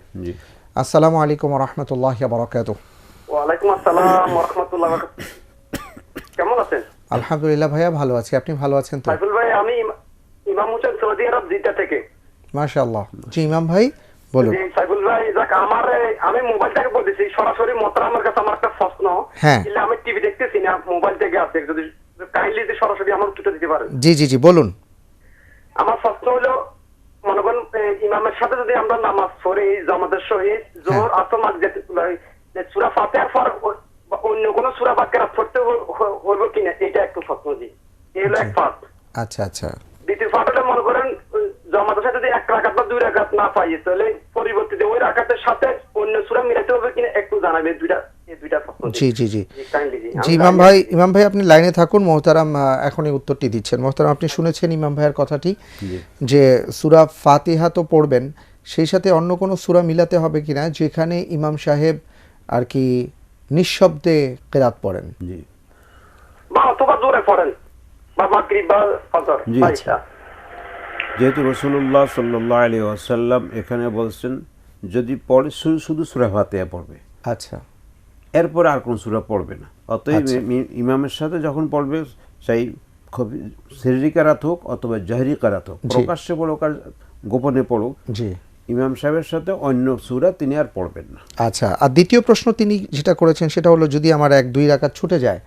আসসালামু আলাইকুম ওয়া রাহমাতুল্লাহি ওয়া বারাকাতুহু। ওয়া আলাইকুম আসসালাম ওয়া রাহমাতুল্লাহি ওয়া বারাকাতুহু। কেমন আছেন? আলহামদুলিল্লাহ ভাইয়া, ভালো আছি। আপনি ভালো আছেন তো? সাইফুল ভাই, আমি ইমাম হোসেন, সৌদি আরব, জিদ্দা থেকে। মাশাআল্লাহ। জি ইমাম ভাই বলুন। জি সাইফুল ভাই, আমি মোবাইল থেকে বলতেছি, সরাসরি মোহতারামের কাছে আমার একটা প্রশ্ন। হ্যাঁ, আমি টিভি দেখতেছি না, মোবাইল থেকে আছে, যদি কাইন্ডলি সরাসরি আমার উত্তরটা দিতে পারেন। জি জি জি বলুন। আমার প্রশ্ন হলো, মনে করেন ইমামের সাথে যদি আমরা নামাজ পড়ি জামাতের সহিত, জোহর আসর মাগরিব সূরা ফাতিহার পর অন্য কোন সূরা বা কিরাত পড়তে হইব কিনা, এটা একটু প্রশ্ন। জি, এই হলো এক পার্ট। আচ্ছা আচ্ছা। দ্বিতীয় পার্ট হলো, মনে করেন জামাতের সাথে যদি 1 রাকাত বা 2 রাকাত না পাই, তাহলে পরিবর্তিত ওই রাকাতের সাথে অন্য সূরা মিলাতে হবে কিনা একটু জানাবেন। এই দুইটা প্রশ্ন। জি জি জি জি ইমাম ভাই আপনি লাইনে থাকুন। মোহতারাম এখনই উত্তরটি দিচ্ছেন। মোহতারাম আপনি শুনেছেন ইমাম ভাইয়ের কথাটি, যে সূরা ফাতিহা তো পড়বেন, সেই সাথে অন্য কোনো সূরা মিলাতে হবে কিনা যেখানে ইমাম সাহেব আর কি নিঃশব্দে কিরাত পড়েন। জি, বা অথবা জোরে পড়েন বা মাগরিব বা ফজর। আচ্ছা, যেহেতু রাসূলুল্লাহ সাল্লাল্লাহু আলাইহি ওয়াসাল্লাম এখানে বলছেন যদি পড়ে শুধু সূরা ফাতিহা পড়বে, আচ্ছা, এরপর আর কোন সূরা পড়বে না। অতএব ইমামের সাথে যখন পড়বে, সেই সিররি কিরাত হোক অথবা জাহরি কিরাত হোক, প্রকাশ্যে পড়ুক আর গোপনে পড়ুক, জি, ইমাম সাহেবের সাথে অন্য সূরা তিনি আর পড়বেন না। আচ্ছা। আর দ্বিতীয় প্রশ্ন তিনি যেটা করেছেন সেটা হলো, যদি আমার 1-2 রাকাত ছুটে যায়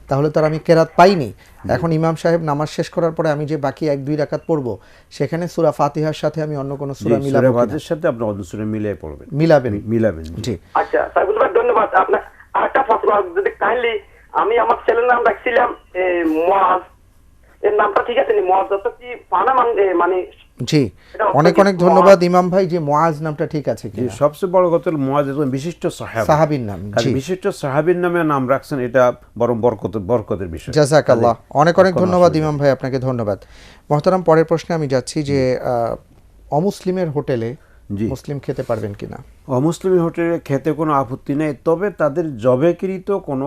তাহলে তো আমি কেরাত পাইনি। এখন ইমাম সাহেব নামাজ শেষ করার পরে আমি যে বাকি 1-2 রাকাত পড়বো, সেখানে সূরা ফাতিহার সাথে আমি অন্য কোনো সূরা মিলাবো কিনা? সূরা ফাতিহার সাথে আপনি অন্য সূরা মিলাই পড়বেন। মিলাবেন। জি, আচ্ছা সাইফুল ভাই, ধন্যবাদ। আপনার আরেকটা প্রশ্ন, যদি কাইন্ডলি, আমি আমার ছেলের নাম রাখছিলাম মুআজ, এর নামটা ঠিক আছে নি? মুআজ যত কি পানা মানে। জি, অনেক অনেক ধন্যবাদ ইমাম ভাই, যে মুআজ নামটা ঠিক আছে কি? সবচেয়ে বড় কথা হলো মুআজ একজন বিশিষ্ট সাহাবীর নাম। জি, বিশিষ্ট সাহাবীর নামে নাম রাখছেন, এটা বড় বরকতের বিষয়। জাযাকাল্লাহ। অনেক অনেক ধন্যবাদ ইমাম ভাই, আপনাকে ধন্যবাদ। মোহতারাম, পরের প্রশ্নে আমি যাচ্ছি যে অমুসলিমের হোটেলে মুসলিম খেতে পারবেন কিনা? অমুসলিম হোটেলে খেতে কোনো আপত্তি নেই, তবে তাদের জবেকৃত কোনো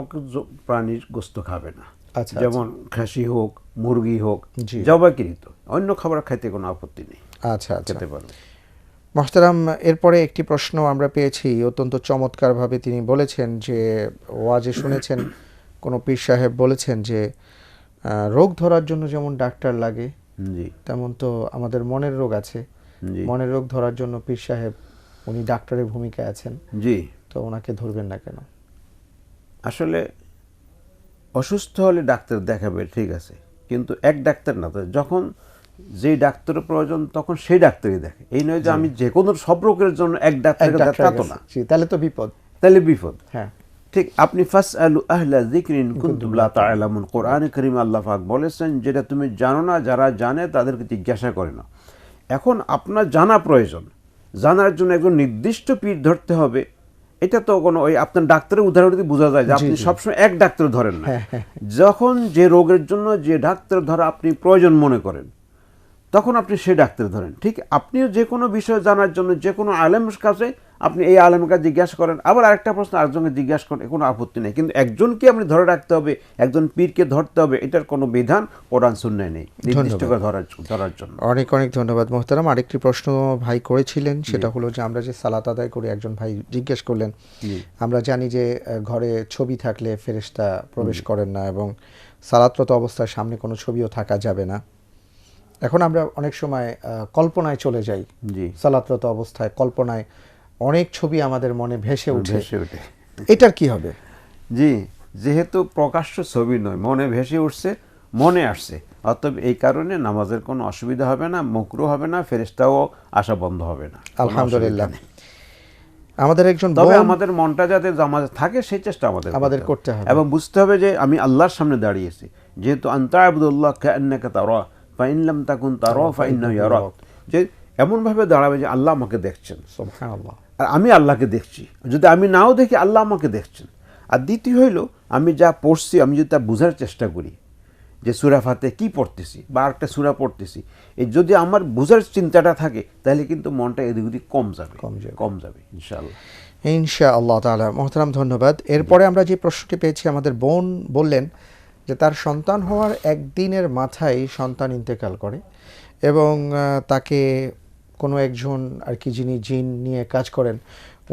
প্রাণীর গোশত খাবে না। আচ্ছা, যেমন খাসি হোক, মুরগি হোক, জবাকৃত অন্য খাবার খাইতে কোনো আপত্তি নেই। আচ্ছা, খেতে পারবে। মোহতারাম, এরপরে একটি প্রশ্ন আমরা পেয়েছি, অত্যন্ত চমৎকারভাবে তিনি বলেছেন যে ওয়াজে শুনেছেন কোনো পীর সাহেব বলেছেন যে রোগ ধরার জন্য যেমন ডাক্তার লাগে, তেমন তো আমাদের মনের রোগ আছে। মনের রোগ ধরার জন্য পীর সাহেব উনি ডাক্তারের ভূমিকায় আছেন। জি, তো ওনাকে ধরবেন না কেন? আসলে অসুস্থ হলে ডাক্তার দেখাবে, ঠিক আছে, কিন্তু এক ডাক্তার না, যখন যেই ডাক্তারের প্রয়োজন তখন সেই ডাক্তারই দেখে। এই নয় যে আমি যে কোনো সব রোগের জন্য এক ডাক্তারকে দেখাতো না, তাহলে তো বিপদ। হ্যাঁ, ঠিক। আপনি ফাসআলু আহলা যিকরি ইন কুনতুম লা তা'লামুন, কোরআনে কারীমে আল্লাহ পাক বলেছেন, যেটা তুমি জানো না, যারা জানে তাদেরকে জিজ্ঞাসা করে না। এখন আপনার জানা প্রয়োজন, জানার জন্য একজন নির্দিষ্ট পীর ধরতে হবে, এটা তো কোনো ওই আপনার ডাক্তারের উদাহরণ দিয়ে বোঝা যায় যে আপনি সবসময় এক ডাক্তার ধরেন না। যখন যে রোগের জন্য যে ডাক্তার ধরা আপনি প্রয়োজন মনে করেন, তখন আপনি সেই ডাক্তার ধরেন। ঠিক আপনিও যে কোনো বিষয় জানার জন্য যে কোনো আলেমের কাছে আপনি এই আলেমের কাছে জিজ্ঞাসা করেন, আবার আরেকটা প্রশ্ন আরেকজনকে জিজ্ঞাসা করেন, কোনো আপত্তি নেই। কিন্তু একজনকে আপনি ধরে রাখতে হবে, একজন পীরকে ধরতে হবে, এটার কোনো বিধান কোরআন সুন্নাহয় নেই নির্দিষ্ট করে ধরার জন্য। অনেক অনেক ধন্যবাদ মোহতারাম। আরেকটি প্রশ্ন ভাই করেছিলেন, সেটা হলো যে আমরা যে সালাত আদায় করি, একজন ভাই জিজ্ঞেস করলেন, আমরা জানি যে ঘরে ছবি থাকলে ফেরেশতা প্রবেশ করেন না এবং সালাতরত অবস্থায় সামনে কোনো ছবিও থাকা যাবে না। এখন আমরা অনেক সময় কল্পনায় চলে যাই, সালাতরত অবস্থায় কল্পনায় অনেক ছবি আমাদের মনে ভেসে ওঠে, এটার কি হবে? জি, যেহেতু প্রকাশ্য ছবি নয়, মনে ভেসে উঠছে, মনে আসছে, অতএব এই কারণে নামাজের কোনো অসুবিধা হবে না, মাকরুহ হবে না, ফেরেশতাও আসা বন্ধ হবে না। আলহামদুলিল্লাহ। আমাদের একজন তবে আমাদের মনটা যাতে জামাতে থাকে সেই চেষ্টা আমাদের করতে হবে এবং বুঝতে হবে যে আমি আল্লাহর সামনে দাঁড়িয়েছি, যেহেতু আনতা আবুদুল্লাহ কান্নাকা তারা ফা ইন লাম তাকুন তারা ফা ইন্নাহু ইয়ারাক, যে এমন ভাবে দাঁড়াবে যে আল্লাহ আমাকে দেখছেন, সুবহানাল্লাহ, আর আমি আল্লাহকে দেখছি। যদি আমি নাও দেখি আল্লাহ আমাকে দেখছেন। আর দ্বিতীয় হইল আমি যা পড়ছি আমি যদি তা বোঝার চেষ্টা করি, যে সূরা ফাতিহা কি পড়তেছি বা একটা সূরা পড়তেছি, এই যদি আমার বোঝার চিন্তাটা থাকে তাহলে কিন্তু মনটা এদিক ওদিক কম যাবে ইনশাআল্লাহ। ইনশাআল্লাহ তাআলা। মোহতারাম ধন্যবাদ। এরপরে আমরা যে প্রশ্নটি পেয়েছি, আমাদের বোন বললেন যে তার সন্তান হওয়ার একদিনের মাথায় সন্তান ইন্তেকাল করে এবং তাকে কোনো একজন আর কি যিনি জিন নিয়ে কাজ করেন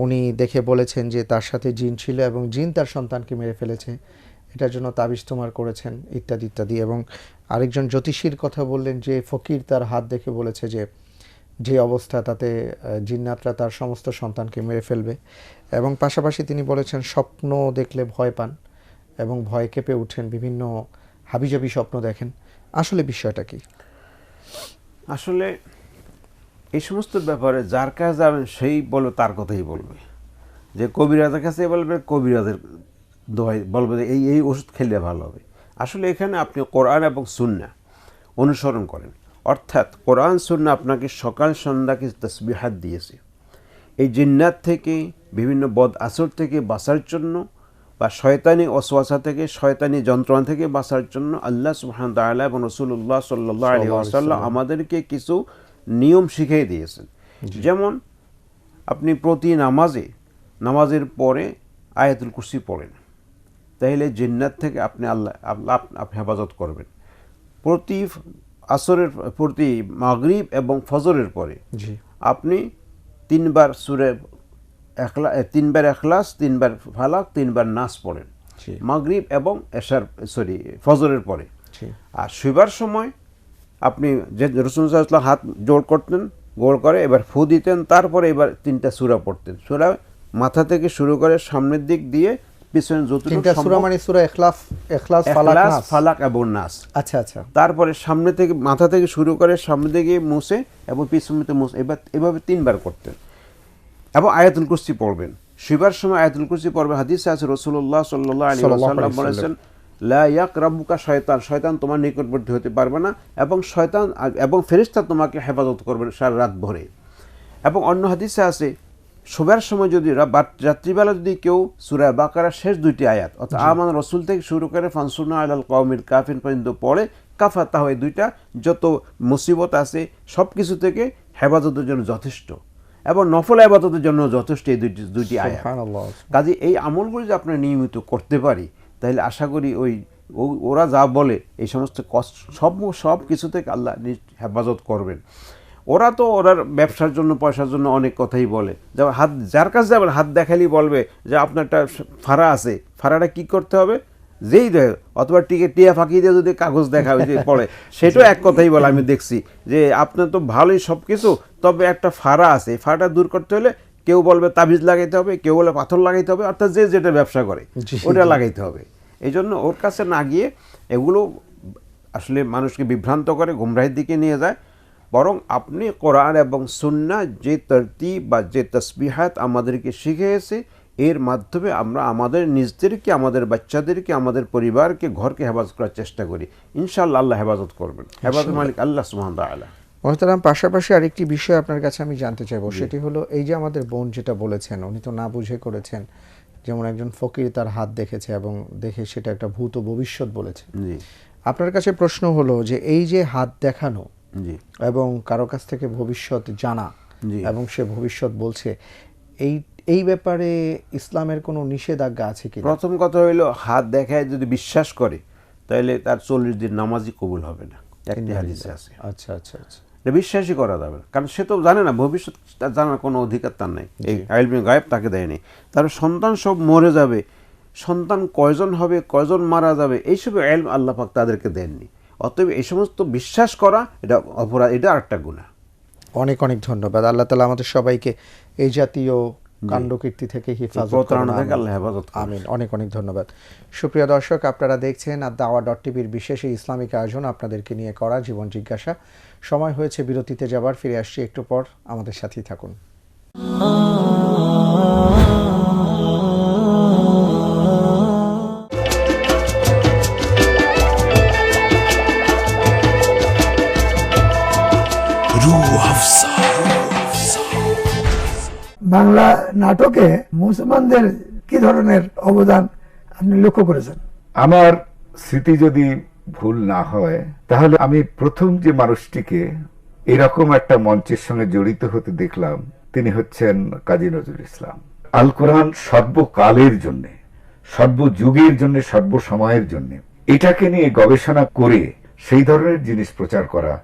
উনি দেখে বলেছেন যে তার সাথে জিন ছিল এবং জিন তার সন্তানকে মেরে ফেলেছে, এটার জন্য তাবিজ তোমার করেছেন ইত্যাদি ইত্যাদি। এবং আরেকজন জ্যোতিষীর কথা বললেন যে ফকির তার হাত দেখে বলেছে যে অবস্থা তাতে জিন্নাতরা তার সমস্ত সন্তানকে মেরে ফেলবে। এবং পাশাপাশি তিনি বলেছেন স্বপ্ন দেখলে ভয় পান এবং ভয় কেঁপে উঠেন, বিভিন্ন হাবিজাবি স্বপ্ন দেখেন। আসলে বিষয়টা কি? আসলে এই সমস্ত ব্যাপারে যার কাছে যাবেন সেই বলবে, তার কথাই বলবে। যে কবিরাজের কাছে বলবে, কবিরাজের দোয়াই বলবে যে এই ওষুধ খেলে ভালো হবে। আসলে এখানে আপনি কোরআন এবং সুন্নাহ অনুসরণ করেন, অর্থাৎ কোরআন সুন্নাহ আপনাকে সকাল সন্ধ্যা কিছু তাসবিহাত দিয়েছে। এই জিন্নাত থেকে, বিভিন্ন বদ আসর থেকে বাঁচার জন্য বা শয়তানি ওয়াসওয়াসা থেকে, শয়তানি যন্ত্রণা থেকে বাঁচার জন্য আল্লাহ সুবহানাহু ওয়া তাআলা এবং রাসূলুল্লাহ সাল্লাল্লাহু আলাইহি ওয়াসাল্লাম আমাদেরকে কিছু নিয়ম শিখিয়ে দিয়েছেন। যেমন আপনি প্রতি নামাজের পরে আয়াতুল কুরসি পড়েন, তাহলে জিন্নাত থেকে আপনি আল্লাহ হেফাজত করবেন। প্রতি মাগরিব এবং ফজরের পরে আপনি 3 বার সূরা ইখলাস, 3 বার ফালাক, 3 বার নাস পড়েন মাগরিব এবং ফজরের পরে। আর শুবার সময় আপনি যে রাসূলুল্লাহ সাল্লাল্লাহু আলাইহি ওয়াসাল্লাম হাত জোড় করতেন, গোল করে এবার ফু দিতেন, তারপরে এবার 3টা সূরা পড়তেন। সূরা মাথা থেকে শুরু করে সামনের দিক দিয়ে পিছনে যতটুকু সূরা মানে সূরা ইখলাস, ফালাক এবং নাস। আচ্ছা। তারপরে সামনে থেকে মাথা থেকে শুরু করে সামনে দিকে মুছে এবং পিছনে মুছে, এভাবে 3 বার করতেন। এবং আয়াতুল কুরসি পড়বেন। শুবার সময় আয়াতুল কুরসি পড়বেন। হাদিসে আছে রাসূলুল্লাহ সাল্লাল্লাহু আলাইহি ওয়াসাল্লাম বলেছেন, লা ইয়াকরাবুকা শয়তান তোমার নিকটবর্তী হতে পারবে না, এবং ফেরেশতা তোমাকে হেফাজত করবে সারা রাত ভরে। এবং অন্য হাদিসে আছে শোবার সময় যদি রাত্রিবেলা যদি কেউ সূরা বাকারার শেষ 2টি আয়াত অর্থাৎ আমানা রাসূল থেকে শুরু করে ফানসুরনা আলাল কওমিল কাফিরিন পর্যন্ত পড়ে, কাফাতা হয় 2টা যত মুসিবত আছে সব কিছু থেকে হেফাজতের জন্য যথেষ্ট, এবং নফল ইবাদতের জন্য যথেষ্ট এই দুইটি আয়াত। কাজে এই আমলগুলো যদি আমরা নিয়মিত করতে পারি তাহলে আশা করি ওরা যা বলে এই সমস্ত সব কিছু থেকে আল্লাহ হেফাজত করবেন। ওরা ওরার ব্যবসার জন্য, পয়সার জন্য অনেক কথাই বলে। যেমন যার কাছে যাবেন হাত দেখালেই বলবে যে আপনার একটা ফাড়া আছে, ফাড়াটা কি করতে হবে, যেই দেয় অথবা টিয়া ফাঁকি দিয়ে যদি কাগজ দেখা পড়ে সেটাও এক কথাই বলে। আমি দেখছি যে আপনার তো ভালোই সব কিছু, তবে একটা ফাড়া আছে, এই ফাড়াটা দূর করতে হলে কেউ বলবে তাবিজ লাগাইতে হবে, কেউ বলে পাথর লাগাইতে হবে, অর্থাৎ যে যেটা ব্যবসা করে ওটা লাগাইতে হবে। এই জন্য ওর কাছে না গিয়ে এগুলো আসলে মানুষকে বিভ্রান্ত করে, গুমরাহির দিকে নিয়ে যায়। বরং আপনি কোরআন এবং সুন্নাহ যে তরতিব বা যে তাসবিহাত আমাদেরকে শিখিয়েছে, এর মাধ্যমে আমরা আমাদের নিজদেরকে, আমাদের বাচ্চাদেরকে, আমাদের পরিবারকে, ঘরকে হেফাজত করার চেষ্টা করি। ইনশাআল্লাহ আল্লাহ হেফাজত করবেন। হেফাজত মালিক আল্লাহ সুবহানাহু ওয়া তাআলা। মোহতারাম, পাশাপাশি আরেকটি বিষয় আপনার কাছে আমি জানতে চাইবো, সেটি হলো এই যে আমাদের বোন যেটা বলেছেন, উনি তো না বুঝে করেছেন। যেমন একজন ফকির তার হাত দেখেছে এবং দেখে সেটা একটা ভূত ভবিষ্যৎ বলেছে। আপনার কাছে প্রশ্ন হলো যে এই যে হাত দেখানো এবং কারো কাছ থেকে ভবিষ্যৎ জানা এবং সে ভবিষ্যৎ বলছে, এই ব্যাপারে ইসলামের কোনো নিষেধাজ্ঞা আছে কি? প্রথম কথা হইল, হাত দেখায় যদি বিশ্বাস করে তাহলে তার 40 দিন নামাজই কবুল হবে না, একটি হাদিসে আছে। আচ্ছা। বিশ্বাসই করা যাবে না, কারণ সে তো জানে না, ভবিষ্যৎ জানার কোনো অধিকার তার নাই, এই ইলমে গায়েব তাকে দেয়নি। তার সন্তান সব মরে যাবে, সন্তান কয়জন হবে, কয়জন মারা যাবে, এইসব ইলম আল্লাহ পাক তাদেরকে দেননি। অতএব এই সমস্ত বিশ্বাস করা এটা অপরাধ, এটা আরেকটা গুনাহ। অনেক ধন্যবাদ। আল্লাহ তাআলা আমাদের সবাইকে এই জাতীয় কাণ্ডকীর্তি থেকে হেফাজত প্রতারণা করুন, থেকে আল্লাহ হেফাজত করুন। আমিন। অনেক অনেক ধন্যবাদ। সুপ্রিয় দর্শক, আপনারা দেখছেন ad-dawa.tv-র বিশেষ এই ইসলামিক আয়োজন আপনাদেরকে নিয়ে করা জীবন জিজ্ঞাসা। সময় হয়েছে বিরতিতে যাবার, ফিরে আসছি একটু পর, আমাদের সাথেই থাকুন। বাংলা নাটকে মুসলমানদের কি ধরনের অবদান আপনি লক্ষ্য করেছেন? আমার স্মৃতি যদি ভুল না হয় তাহলে আমি প্রথম যে মানুষটিকে এরকম একটা মঞ্চের সঙ্গে জড়িত হতে দেখলাম তিনি হচ্ছেন কাজী নজরুল ইসলাম। আল কোরআন সর্বকালের জন্য, সর্বযুগের জন্য, সর্বসময়ের জন্য এটাকে নিয়ে গবেষণা করে সেই ধরনের জিনিস প্রচার করা,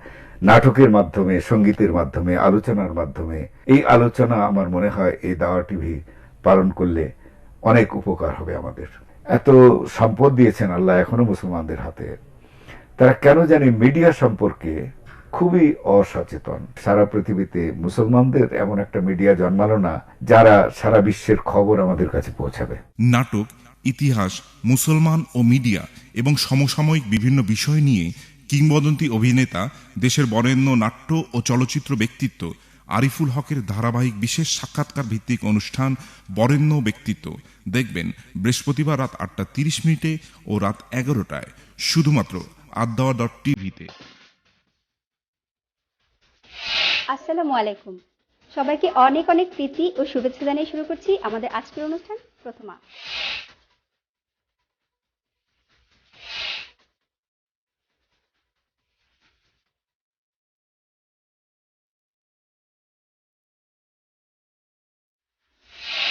নাটকের মাধ্যমে, সঙ্গীতের মাধ্যমে, আলোচনার মাধ্যমে, এই আলোচনা আমার মনে হয় এই দাওয়া টিভি পালন করলে অনেক উপকার হবে আমাদের। এত সম্পদ দিয়েছেন আল্লাহ এখনো মুসলমানদের হাতে, তারা কেন জানি মিডিয়া সম্পর্কে খুবই অসচেতন। সারা পৃথিবীতে মুসলমানদের এমন একটা মিডিয়া জন্মালো না যারা সারা বিশ্বের খবর আমাদের কাছে পৌঁছাবে। নাটক, ইতিহাস, মুসলমান ও মিডিয়া এবং সমসাময়িক বিভিন্ন বিষয় নিয়ে কিংবদন্তি অভিনেতা, দেশের বরেণ্য নাট্য ও চলচ্চিত্র ব্যক্তিত্ব আরিফুল হকের ধারাবাহিক বিশেষ সাক্ষাৎকার ভিত্তিক অনুষ্ঠান বরেণ্য ব্যক্তিত্ব দেখবেন বৃহস্পতিবার রাত 8:30 ও রাত 11টায় শুধুমাত্র ad-dawa.tv-তে। আসসালামু আলাইকুম, সবাইকে অনেক অনেক প্রীতি ও শুভেচ্ছা জানিয়ে শুরু করছি আমাদের আজকের অনুষ্ঠান প্রথমা।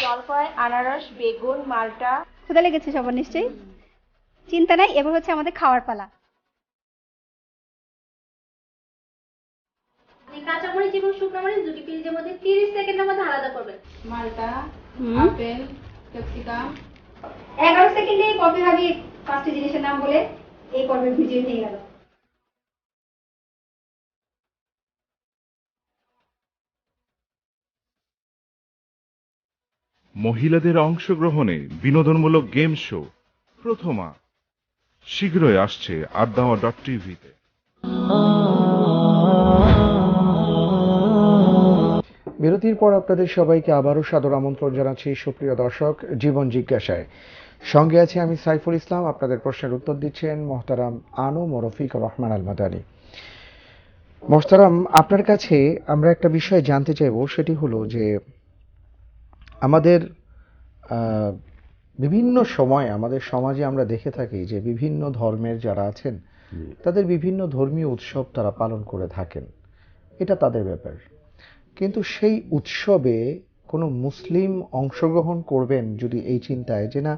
জলপাই, আনারস, বেগুন, মালটা। ক্ষুধা লেগেছে সবার নিশ্চয়ই? চিন্তা নাই, এবার হচ্ছে আমাদের খাওয়ার পালা। কাঁচামরিচ এবং শুকনো মরিচ দুটি ফ্রিজের মধ্যে 30 সেকেন্ডের মধ্যে আলাদা করবেন। মালটা, আপেল, ক্যাপসিকাম। 11 সেকেন্ডে কফি ভাবি 5টি জিনিসের নাম বলে এই পর্বের ভিডিও হয়ে গেল। মহিলাদের অংশগ্রহণে বিনোদনমূলক গেম শো প্রথমা শীঘ্রই আসছে ad-dawa.tv-তে। বিরতির পর আপনাদের সবাইকে আবারও সাদর আমন্ত্রণ জানাচ্ছি সুপ্রিয় দর্শক জীবন জিজ্ঞাসায়। সঙ্গে আছে আমি সাইফুল ইসলাম। আপনাদের প্রশ্নের উত্তর দিচ্ছেন মোহতারাম আনম ও রফিক রহমান আল মাদানী। মোহতারাম, আপনার কাছে আমরা একটা বিষয় জানতে চাইব, সেটি হলো যে আমাদের বিভিন্ন সময় আমাদের সমাজে আমরা দেখে থাকি যে বিভিন্ন ধর্মের যারা আছেন তাদের বিভিন্ন ধর্মীয় উৎসব তারা পালন করে থাকেন, এটা তাদের ব্যাপার। কিন্তু সেই উৎসবে কোনো মুসলিম অংশগ্রহণ করবেন যদি এই চিন্তায় যে না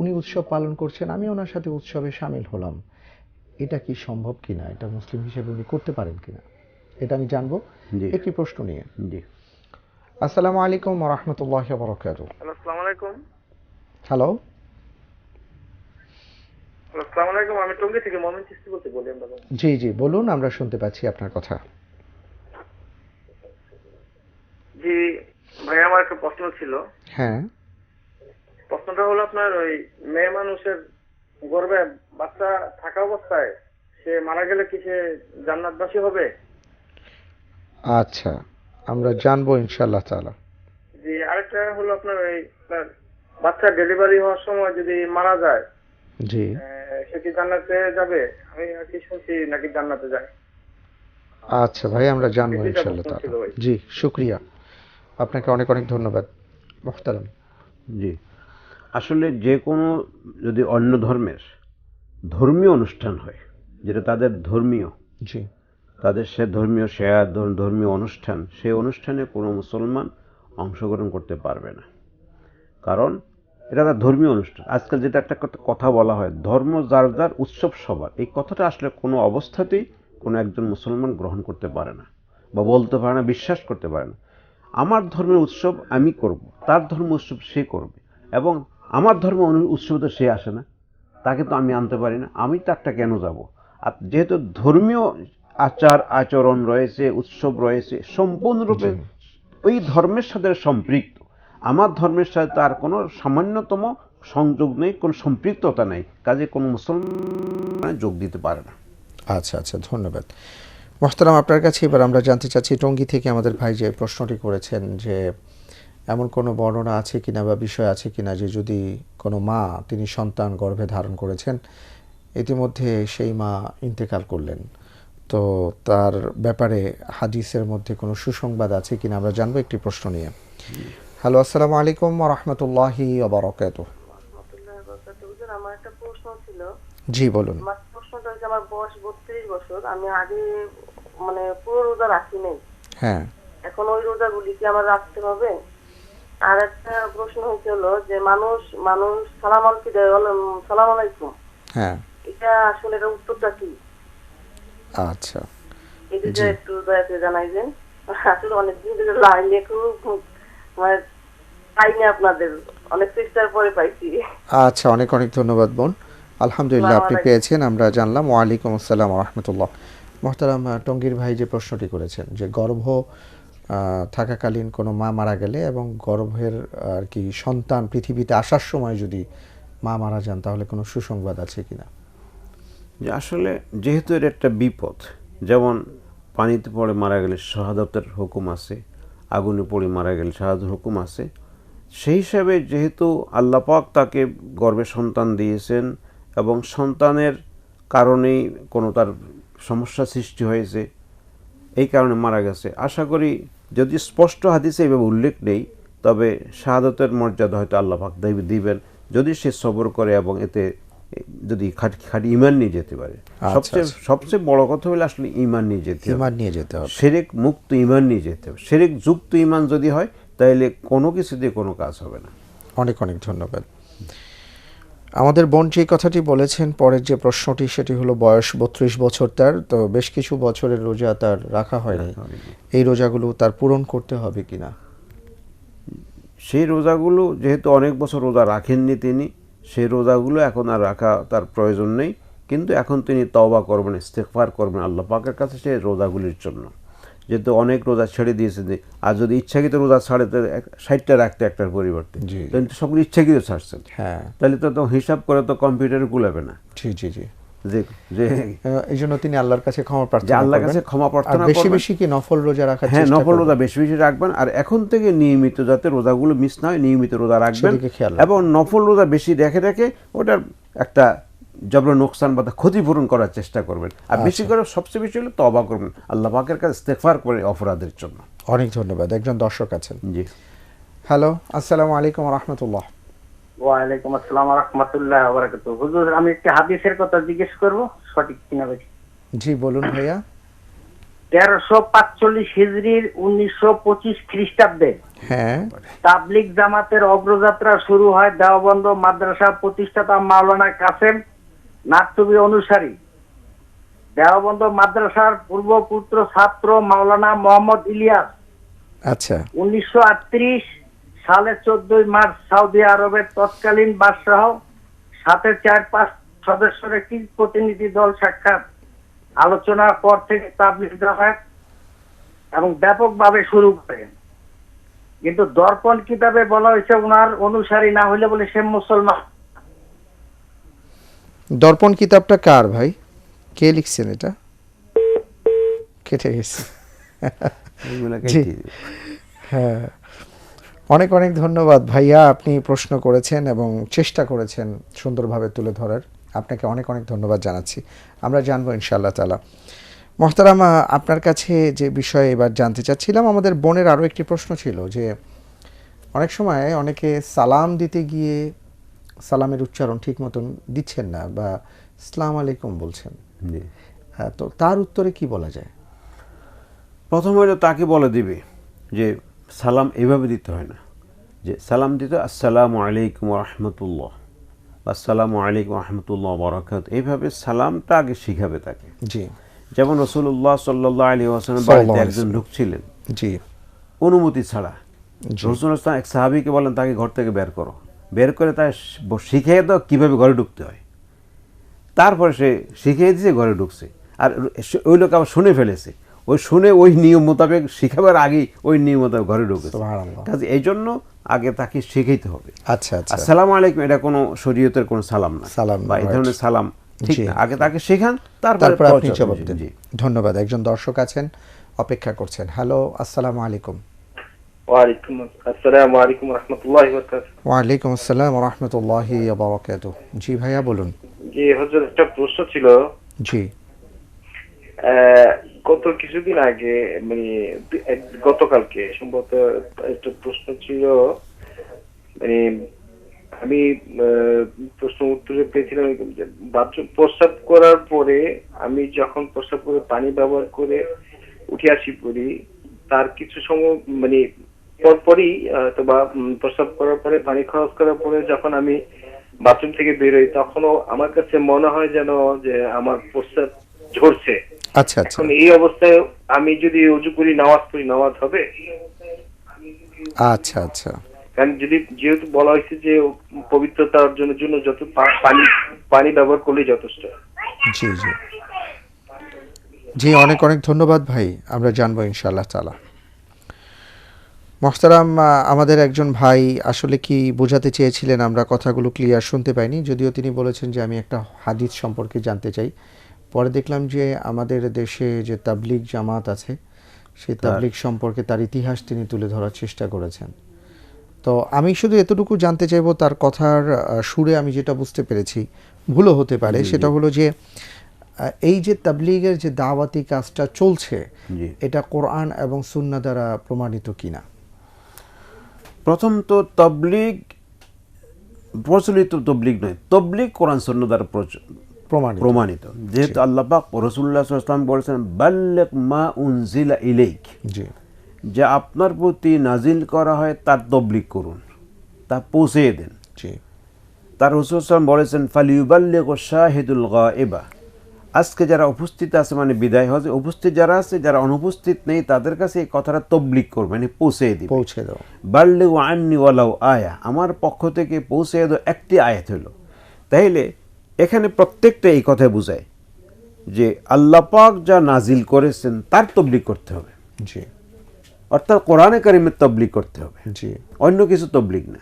উনি উৎসব পালন করছেন, আমি ওনার সাথে উৎসবে শামিল হলাম, এটা কি সম্ভব কিনা, এটা মুসলিম হিসেবে উনি করতে পারেন কিনা, এটা আমি জানবো একটি প্রশ্ন নিয়ে। আসসালামু আলাইকুম ওয়া রাহমাতুল্লাহি ওয়া বারাকাতুহু। আসসালামু আলাইকুম। হ্যালো, আসসালামু আলাইকুম। আমি টঙ্গী থেকে মোমিন চিস্তি বলতে বলি। জি জি বলুন, আমরা শুনতে পাচ্ছি আপনার কথা। জি ভাই, আমার একটা প্রশ্ন ছিল। হ্যাঁ, প্রশ্নটা হলো আপনার ওই মেয়ে মানুষের গর্ভে বাচ্চা থাকা অবস্থায় সে মারা গেলে কি সে জান্নাতবাসী হবে? আচ্ছা, আমরা জানবো ইনশাআল্লাহ তাআলা। জি, আরেকটা হলো আপনার ওই বাচ্চা ডেলিভারি হওয়ার সময় যদি মারা যায়, জি, সে কি জান্নাতে যাবে? আমি আর কি শুনছি নাকি জান্নাতে যায়। আচ্ছা ভাই, আমরা জানবো ইনশাআল্লাহ তাআলা। জি, শুকরিয়া, আপনাকে অনেক অনেক ধন্যবাদ মুহতারাম। জি, আসলে যে কোনো যদি অন্য ধর্মের ধর্মীয় অনুষ্ঠান হয়, যেটা তাদের ধর্মীয়, জি, তাদের সে ধর্মীয় শেয়ার ধর্মীয় অনুষ্ঠান, সেই অনুষ্ঠানে কোনো মুসলমান অংশগ্রহণ করতে পারবে না, কারণ এটা তার ধর্মীয় অনুষ্ঠান। আজকাল যেটা একটা কথা বলা হয়, ধর্ম যার যার উৎসব সবার, এই কথাটা আসলে কোনো অবস্থাতেই কোনো একজন মুসলমান গ্রহণ করতে পারে না বা বলতে পারে না, বিশ্বাস করতে পারে না। আমার ধর্মের উৎসব আমি করব, তার ধর্ম উৎসব সে করবে, এবং আমার ধর্ম উৎসব তো সে আসে না, তাকে তো আমি আনতে পারি না, আমি তারটা কেন যাব? আর যেহেতু ধর্মীয় আচার আচরণ রয়েছে, উৎসব রয়েছে, সম্পূর্ণরূপে ওই ধর্মের সাথে সম্পৃক্ত, আমার ধর্মের সাথে তার কোনো সামান্যতম সংযোগ নেই, কোনো সম্পৃক্ততা নেই, কাজে কোনো মুসলমান যোগ দিতে পারে না। আচ্ছা আচ্ছা, ধন্যবাদ মোহতারাম। আপনার কাছে এবার আমরা জানতে চাচ্ছি, টঙ্গী থেকে আমাদের ভাই যে প্রশ্নটি করেছেন যে এমন কোনো বর্ণনা আছে কিনা বা বিষয় আছে কিনা যে যদি কোনো মা তিনি সন্তান গর্ভে ধারণ করেছেন, ইতিমধ্যে সেই মা ইন্তেকাল করলেন, তো তার ব্যাপারে হাদিসের মধ্যে কোনো সুসংবাদ আছে কিনা আমরা জানবো একটি প্রশ্ন নিয়ে। হ্যালো, আসসালামু আলাইকুম ওয়া রাহমাতুল্লাহি ওয়া বারাকাতুহু। আমার একটা প্রশ্ন ছিল। জি বলুন। আমার প্রশ্নটা হচ্ছে, আমার বয়স 32 বছর, আমি আগে মানে পুরো রোজা রাখি নাই। হ্যাঁ। এখন ওই রোজাগুলি কি আমার রাখতে হবে? আর একটা প্রশ্ন হচ্ছিল যে মানুষ সালাম আলাইকুম দেয়, সালাম আলাইকুম, হ্যাঁ, এটা আসলে এর উত্তরটা কি? আচ্ছা, এটা একটু দয়া করে জানাইবেন। আসলে অনেকদিন ধরে লাইন খুব মানে পাইনি, আপনাদের অনেক চেষ্টার পরে পাইছি। আচ্ছা, অনেক অনেক ধন্যবাদ বোন। আলহামদুলিল্লাহ আপনি পেয়েছেন, আমরা জানলাম। ওয়ালাইকুম আসসালাম ওয়া রাহমাতুল্লাহ। মোহতারাম, টঙ্গীর ভাই যে প্রশ্নটি করেছেন যে গর্ভ থাকাকালীন কোনো মা মারা গেলে এবং গর্ভের আর কি সন্তান পৃথিবীতে আসার সময় যদি মা মারা যান, তাহলে কোনো সুসংবাদ আছে কিনা? যে আসলে যেহেতু এর একটা বিপদ, যেমন পানিতে পড়ে মারা গেলে শাহাদাতের হুকুম আছে, আগুনে পড়ে মারা গেলে শাহাদাতের হুকুম আছে, সেই হিসাবে যেহেতু আল্লাহ পাক তাকে গর্ভে সন্তান দিয়েছেন এবং সন্তানের কারণেই কোনো তার সমস্যা সৃষ্টি হয়েছে, এই কারণে মারা গেছে, আশা করি যদি স্পষ্ট হাদিসে এইভাবে উল্লেখ নেই, তবে শাহাদাতের মর্যাদা হয়তো আল্লাহ পাক দিবেন যদি সে সবর করে এবং এতে যদি খাঁটি ঈমান নিয়ে যেতে পারে। সবচেয়ে বড় কথা হলো আসলে ঈমান নিয়ে যেতে হবে, শিরক মুক্ত ঈমান নিয়ে যেতে হবে। শিরক যুক্ত ঈমান যদি হয় তাহলে কোনো কিছু দিয়ে কোনো কাজ হবে না। অনেক অনেক ধন্যবাদ। আমাদের বোন যে কথাটি বলেছেন, পরের যে প্রশ্নটি সেটি হলো বয়স 32 বছর তার, তো বেশ কিছু বছরের রোজা তার রাখা হয়নি, এই রোজাগুলো তার পূরণ করতে হবে কিনা? সেই রোজাগুলো যেহেতু অনেক বছর রোজা রাখেননি তিনি, সেই রোজাগুলো এখন আর রাখা তার প্রয়োজন নেই, কিন্তু এখন তিনি তওবা করবেন, ইস্তেগফার করবেন আল্লাহ পাকের কাছে সেই রোজাগুলির জন্য। যেহেতু অনেক রোজা ছেড়ে দিয়েছে, আর যদি ইচ্ছাকৃত রোজা ছাড়ে 60টা রাখতে একটার পরিবর্তে, তাহলে সবগুলো ইচ্ছাকৃত ছাড়ছেন, তাহলে তো হিসাব করে তো কম্পিউটারে কুলাবে না। জি জি জি, যে এই জন্য তিনি আল্লাহর কাছে ক্ষমা প্রার্থনা করবেন, আল্লাহর কাছে ক্ষমা প্রার্থনা করবেন। বেশি বেশি কি নফল রোজা রাখার চেষ্টা করবেন। হ্যাঁ, নফল রোজা বেশি বেশি রাখবেন, আর এখন থেকে নিয়মিত যাতে রোজাগুলো মিস না হয় নিয়মিত রোজা রাখবেন, এবং নফল রোজা বেশি রেখে রেখে ওটার একটা জবর নোকসান বা ক্ষতিপূরণ করার চেষ্টা করবেন, আর বেশি করে সবচেয়ে বেশি হলে তওবা করবেন আল্লাহ পাকের কাছে ইস্তেগফার করে অপরাধের জন্য। অনেক ধন্যবাদ। একজন দর্শক আছেন। জি, হ্যালো, আসসালামু আলাইকুম ওয়া রাহমাতুল্লাহ। ওয়ালাইকুম আসসালাম ওয়া রাহমাতুল্লাহি ওয়া বারাকাতুহু। হুজুর, আমি একটা হাদিসের কথা জিজ্ঞেস করব, সঠিক কিনা ভাই? জি বলুন ভাইয়া। 1345 হিজরির 1925 খ্রিস্টাব্দে হ্যাঁ, তাবলিগ জামাতের অগ্রযাত্রা শুরু হয় দেওবন্দ মাদ্রাসা প্রতিষ্ঠাতা মাওলানা কাসেম নাকতুবি অনুসারী। দেওবন্দ মাদ্রাসার পূর্বপুত্র ছাত্র মাওলানা মোহাম্মদ ইলিয়াস। আচ্ছা। 1938 সালে 14 মার্চ সৌদি আরবের তৎকালীন বাদশাহ সাথে 4-5 সদস্যের একটি প্রতিনিধি দল সাক্ষাৎ আলোচনার পর থেকে তাবলিগ জামাত এবং ব্যাপকভাবে শুরু করেন, কিন্তু দর্পণ কিতাবে বলা হয়েছে ওনার অনুসারী না হলে বলে সে মুসলমান। দর্পণ কিতাবটা কার ভাই, কে লিখছেন এটা? কেটে গেছে। হ্যাঁ, অনেক অনেক ধন্যবাদ ভাইয়া, আপনি প্রশ্ন করেছেন এবং চেষ্টা করেছেন সুন্দরভাবে তুলে ধরার, আপনাকে অনেক অনেক ধন্যবাদ জানাচ্ছি। আমরা জানবো ইনশাআল্লাহ তাআলা। মোহতারামা, আপনার কাছে যে বিষয়ে এবার জানতে চাচ্ছিলাম, আমাদের বোনের আরও একটি প্রশ্ন ছিল যে অনেক সময় অনেকে সালাম দিতে গিয়ে সালামের উচ্চারণ ঠিক মতন দিচ্ছেন না বা আসসালামু আলাইকুম বলছেন, হ্যাঁ, তো তার উত্তরে কি বলা যায়? প্রথম হলো তাকে বলে দিবে যে সালাম এভাবে দিতে হয় না, যে সালাম দিতে আসসালামু আলাইকুম ওয়া রাহমাতুল্লাহ, আসসালামু আলাইকুম ওয়া রাহমাতুল্লাহি ওয়া বারাকাতুহু, এইভাবে সালামটা আগে শিখাবে তাকে। জি, যেমন রাসূলুল্লাহ সাল্লাল্লাহু আলাইহি ওয়াসাল্লাম বাড়িতে একজন লোক ছিলেন, জি, অনুমতি ছাড়া রাসূলুল্লাহ এক সাহাবীকে বলেন তাকে ঘর থেকে বের করো, বের করে তাই শিখিয়ে দাও কীভাবে ঘরে ঢুকতে হয়। তারপরে সে শিখিয়ে দিয়েছে, ঘরে ঢুকছে, আর ওই লোক আবার শুনে ফেলেছে, ওই শুনে ওই নিয়ম মোতাবেক শিখাবার আগেই ওই নিয়ম মোতাবেক ঘরে ঢুকেছে। কাজে এই জন্য আগে তাকে শেখাইতে হবে। আচ্ছা আচ্ছা, আসসালামু আলাইকুম এটা কোনো শরীয়তের কোনো সালাম না, সালাম বা এই ধরনের সালাম ঠিক জি। না, আগে তাকে শেখান তারপর আপনি পৌঁছাবেন। জবাব দেন। জি। ধন্যবাদ। একজন দর্শক আছেন, অপেক্ষা করছেন। হ্যালো, আসসালামু আলাইকুম। ওয়ালাইকুম আসসালাম ওয়ালাইকুম রাহমাতুল্লাহি ওয়া বারাকাতুহু। ওয়ালাইকুম আসসালাম ওয়া রাহমাতুল্লাহি ওয়া বারাকাতুহু। জি ভাইয়া বলুন। জি হুজুর, একটা প্রশ্ন ছিল। জি। গত কিছুদিন আগে মানে গতকালকে সম্ভবত একটা প্রশ্ন ছিল, মানে আমি প্রশ্ন উত্তরে পেয়েছিলাম যে বাথরুম প্রস্রাব করার পরে আমি যখন প্রস্রাব করে পানি ব্যবহার করে উঠে আসি পড়ি, তার কিছু সময় মানে পরপরই অথবা প্রস্রাব করার পরে পানি খরচ করার পরে যখন আমি বাথরুম থেকে বেরোই, তখনও আমার কাছে মনে হয় যেন যে আমার প্রস্রাব ঝরছে। আচ্ছা আচ্ছা, এখন এই অবস্থায় আমি যদি উজু করি, নামাজ পড়ি, নামাজ হবে? আচ্ছা আচ্ছা, কারণ যেহেতু বলা হয়েছে যে পবিত্রতা অর্জনের জন্য যত পানি ব্যবহার করলেই যথেষ্ট। জি জি জি, অনেক অনেক ধন্যবাদ ভাই, আমরা জানবো ইনশাআল্লাহ তাআলা। মোহতারাম, আমাদের একজন ভাই আসলে কি বোঝাতে চেয়েছিলেন আমরা কথাগুলো ক্লিয়ার শুনতে পাইনি, যদিও তিনি বলেছেন যে আমি একটা হাদিস সম্পর্কে জানতে চাই। পরে দেখলাম যে আমাদের দেশে যে তাবলিগ জামাত আছে, সেই তাবলিগ সম্পর্কে তার ইতিহাস তিনি তুলে ধরার চেষ্টা করেছেন। তো আমি শুধু এতটুকু জানতে চাইবো, তার কথার সুরে আমি যেটা বুঝতে পেরেছি, ভুলও হতে পারে, সেটা হলো যে এই যে তাবলিগের যে দাওয়াতি কাজটা চলছে, এটা কোরআন এবং সুন্নাহ দ্বারা প্রমাণিত কিনা। প্রথম তো তবলিগ প্রচলিত তবলিগ নয়, তবলিগ কোরআন সুন্নাহ দ্বারা প্রমাণিত। যেহেতু আল্লাহ পাক রাসূলুল্লাহ সাল্লাল্লাহু আলাইহি ওয়াসাল্লাম বলেছেন বাল্লিগ মা উনজিলা ইলাইক, যে আপনার প্রতি নাজিল করা হয় তার তবলিগ করুন, তা পৌঁছে দেন। তার রাসূল সাল্লাল্লাহু আলাইহি ওয়াসাল্লাম বলেছেন ফালিউবাল্লিগু শাহিদুল গায়বা, আজকে যারা উপস্থিত আছে মানে বিদায় হজে উপস্থিত যারা আছে, যারা অনুপস্থিত নেই তাদের কাছে এই কথাটা তবলিগ করবে, মানে পৌঁছে দাও। বাল্লিগু আন্নি ওয়ালাউ আয়া, আমার পক্ষ থেকে পৌঁছে দাও একটি আয়াত হলো। তাইলে এখানে প্রত্যেকটা এই কথা বোঝায় যে আল্লাহ পাক যা নাজিল করেছেন তার তবলিগ করতে হবে। জি, অর্থাৎ কোরআনে কারিমের তবলিগ করতে হবে, জি, অন্য কিছু তবলিগ না।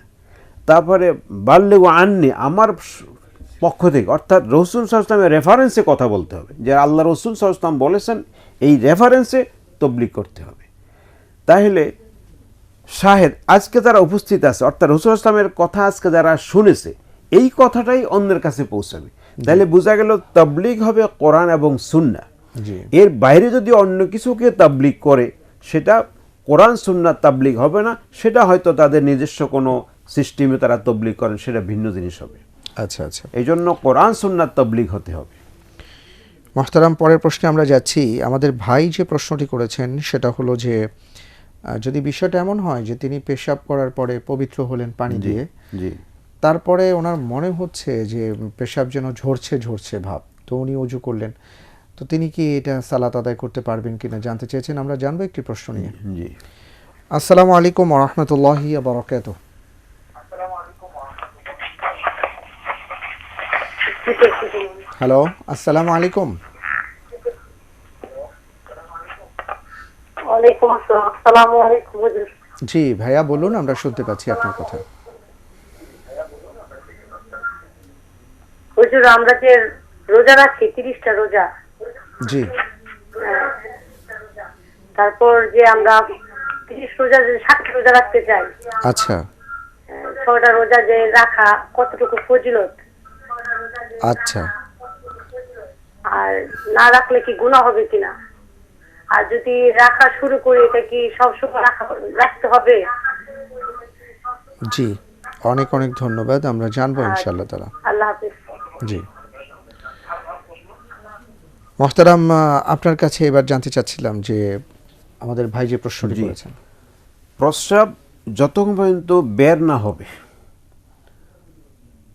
তারপরে বাল্লিগু আন্নি, আমার পক্ষ থেকে, অর্থাৎ রাসূল সাল্লাল্লাহু আলাইহি ওয়াসাল্লামের রেফারেন্সে কথা বলতে হবে, যে আল্লাহ রাসূল সাল্লাল্লাহু আলাইহি ওয়াসাল্লাম বলেছেন, এই রেফারেন্সে তবলিগ করতে হবে। তাহলে শাহেদ আজকে যারা উপস্থিত আছে, অর্থাৎ রাসূল সাল্লাল্লাহু আলাইহি ওয়াসাল্লামের কথা আজকে যারা শুনেছে, এই কথাটাই অন্যের কাছে পৌঁছাবে। তাহলে বোঝা গেল তাবলিগ হবে কোরআন এবং সুন্নাহ। এর বাইরে যদি অন্য কিছুকে তাবলিগ করে, সেটা কোরআন সুন্নাহ তাবলিগ হবে না, সেটা হয়তো তাদের নিজস্ব কোনো সিস্টেমে তারা তাবলিগ করেন, সেটা ভিন্ন জিনিস হবে। আচ্ছা আচ্ছা, এই জন্য কোরআন সুন্নাহ তাবলিগ হতে হবে। মোহতারাম, পরের প্রশ্নে আমরা যাচ্ছি। আমাদের ভাই যে প্রশ্নটি করেছেন সেটা হলো যে যদি বিষয়টা এমন হয় যে তিনি পেশাব করার পরে পবিত্র হলেন পানি দিয়ে, তারপরে ওনার মনে হচ্ছে যে পেশাব যেন ঝরছে ঝরছে ভাব, তো উনি ওযু করলেন, তো তিনি কি এটা সালাত আদায় করতে পারবেন কিনা জানতে চেয়েছেন। আমরা জানবো একটি প্রশ্ন নিয়ে। জি, আসসালামু আলাইকুম ওয়া রাহমাতুল্লাহি ওয়া বারাকাতুহু। হ্যালো, আসসালামু আলাইকুম। ওয়ালাইকুম আসসালাম। আসসালামু আলাইকুম হুজুর। জি ভাইয়া বলুন, আমরা শুনতে পাচ্ছি আপনার কথা। হুজুর, আমরা যে রোজা রাখছি 30টা রোজা, জি, তারপর যে আমরা 30 রোজা যে 60 রোজা রাখতে চাই, আচ্ছা, 6টা রোজা যে রাখা কতটুকু ফজিলত, আচ্ছা, আর না রাখলে কি গুনাহ হবে কিনা, আর যদি রাখা শুরু করি এটা কি সব সময় রাখতে হবে? জি, অনেক অনেক ধন্যবাদ, আমরা জানবো ইনশাআল্লাহ তাআলা। আল্লাহ হাফেজ। জি মোহতারাম, আপনার কাছে এবার জানতে চাচ্ছিলাম যে আমাদের ভাই যে প্রশ্নটি করেছেন, প্রস্রাব যতক্ষণ পর্যন্ত বের না হবে,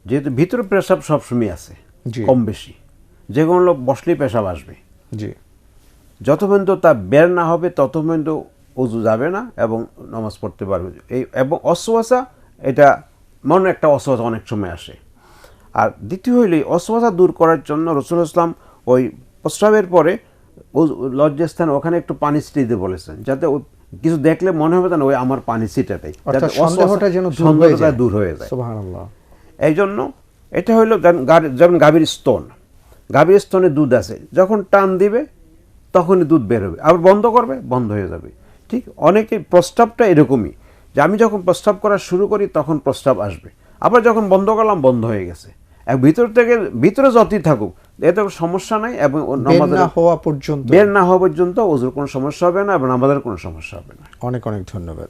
যেহেতু ভিতরে পেশাব সবসময় আছে কম বেশি, যে কোনো লোক বসলেই পেশাব আসবে, জি, যত পর্যন্ত তা বের না হবে তত পর্যন্ত ওযু যাবে না এবং নামাজ পড়তে পারবে। এই এবং অসওয়াসা, এটা মনে একটা অসওয়াসা অনেক সময় আসে। আর দ্বিতীয় হইলে অসওয়াসা দূর করার জন্য রাসূলুল্লাহ সাল্লাল্লাহু আলাইহি ওয়াসাল্লাম ওই প্রস্রাবের পরে লজ্জাস্থান ওখানে একটু পানি ছিটিয়ে দিতে বলেছেন, যাতে ওই কিছু দেখলে মনে হবে না ওই আমার পানি ছিটাটাই, অর্থাৎ সন্দেহটা যেন দূর হয়ে যায়। সুবহানাল্লাহ। এই জন্য এটা হইলো যেমন গাভীর স্তন, গাভীর স্তনে দুধ আছে, যখন টান দিবে তখনই দুধ বের হবে, আবার বন্ধ করবে বন্ধ হয়ে যাবে। ঠিক অনেকে প্রস্রাবটা এরকমই, যে আমি যখন প্রস্রাব করা শুরু করি তখন প্রস্রাব আসবে, আবার যখন বন্ধ করলাম বন্ধ হয়ে গেছে। ভিতর থেকে ভিতরে যতই থাকুক এতে সমস্যা নাই, এবং বের না হওয়া পর্যন্ত ওজুর কোনো সমস্যা হবে না এবং আমাদের কোনো সমস্যা হবে না। অনেক অনেক ধন্যবাদ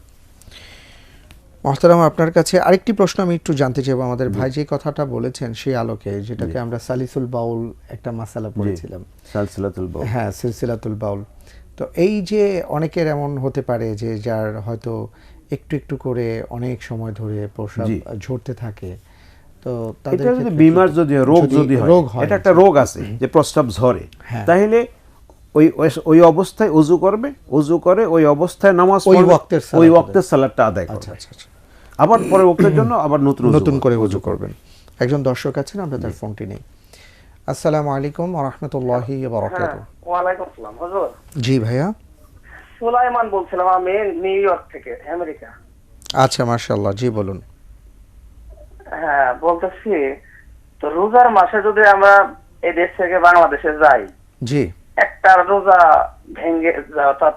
মোহতারাম। আপনার কাছে আরেকটি প্রশ্ন আমি একটু জানতে চাইবো, আমাদের ভাই যে কথাটা বলেছেন সেই আলোকে, যেটাকে আমরা সালিসুল বাউল একটা মাসালা পড়েছিলাম, সিলসিলাতুল বাউল। হ্যাঁ, সিলসিলাতুল বাউল। তো এই যে অনেকের এমন হতে পারে যে যার হয়তো একটু একটু করে অনেক সময় ধরে প্রস্রাব ঝরতে থাকে, তো তাদের ক্ষেত্রে বিমার যদি যদি হয়, এটা একটা রোগ আছে যে প্রস্রাব ঝরে, তাহলে ওই অবস্থায় ওযু করবে, ওযু করে ওই অবস্থায় নামাজ পড়বে, ওই ওয়াক্তের সালাতটা আদায় করবে। আচ্ছা, আবার পরের ওয়াক্তের জন্য আবার নতুন করে ওযু করবেন। একজন দর্শক আছেন, আমরা তার ফোনটি নেই। আসসালামু আলাইকুম ওয়া রাহমাতুল্লাহি ওয়া বারাকাতুহু। ওয়া আলাইকুম আসসালাম হুজুর। জি ভাইয়া। সুলাইমান বলছিলাম আমি, নিউ ইয়র্ক থেকে, আমেরিকা। আচ্ছা, মাশাআল্লাহ, জি বলুন। হ্যাঁ, বলতেছি তো রোজার মাসে যদি আমরা এই দেশ থেকে বাংলাদেশে যাই, জি, একটা রোজা ভেঙে অর্থাৎ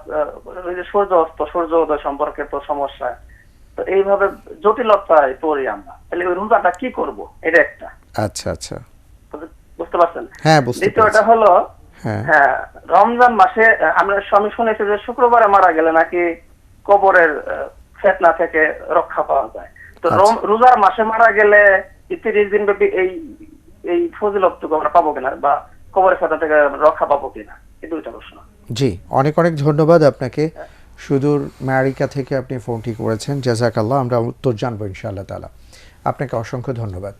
সূর্য অস্ত সূর্য উদয় সম্পর্কে তো সমস্যা, তো এইভাবে জটিলতায় পড়ি আমরা, তাহলে ওই রোজাটা কি করব, এটা একটা। আচ্ছা আচ্ছা, বুঝতে পারছেন? হ্যাঁ, বুঝতে পারছি। দ্বিতীয়টা হলো, হ্যাঁ, রমজান মাসে আমরা আমি শুনেছি যে শুক্রবারে মারা গেলে নাকি কবরের ফিতনা থেকে রক্ষা পাওয়া যায়। তো রোজার মাসে মারা গেলে 30 দিন ব্যাপী এই ফজিলত আমরা পাবো কিনা, বা কবরের ফিতনা থেকে রক্ষা পাবো কিনা, এই দুইটা প্রশ্ন। জি, অনেক অনেক ধন্যবাদ আপনাকে। সুদূর আমেরিকা থেকে আপনি ফোনটি করেছেন, জাযাকাল্লাহ। আমরা উত্তর জানবো ইনশাআল্লাহ তাআলা। আপনাকে অসংখ্য ধন্যবাদ।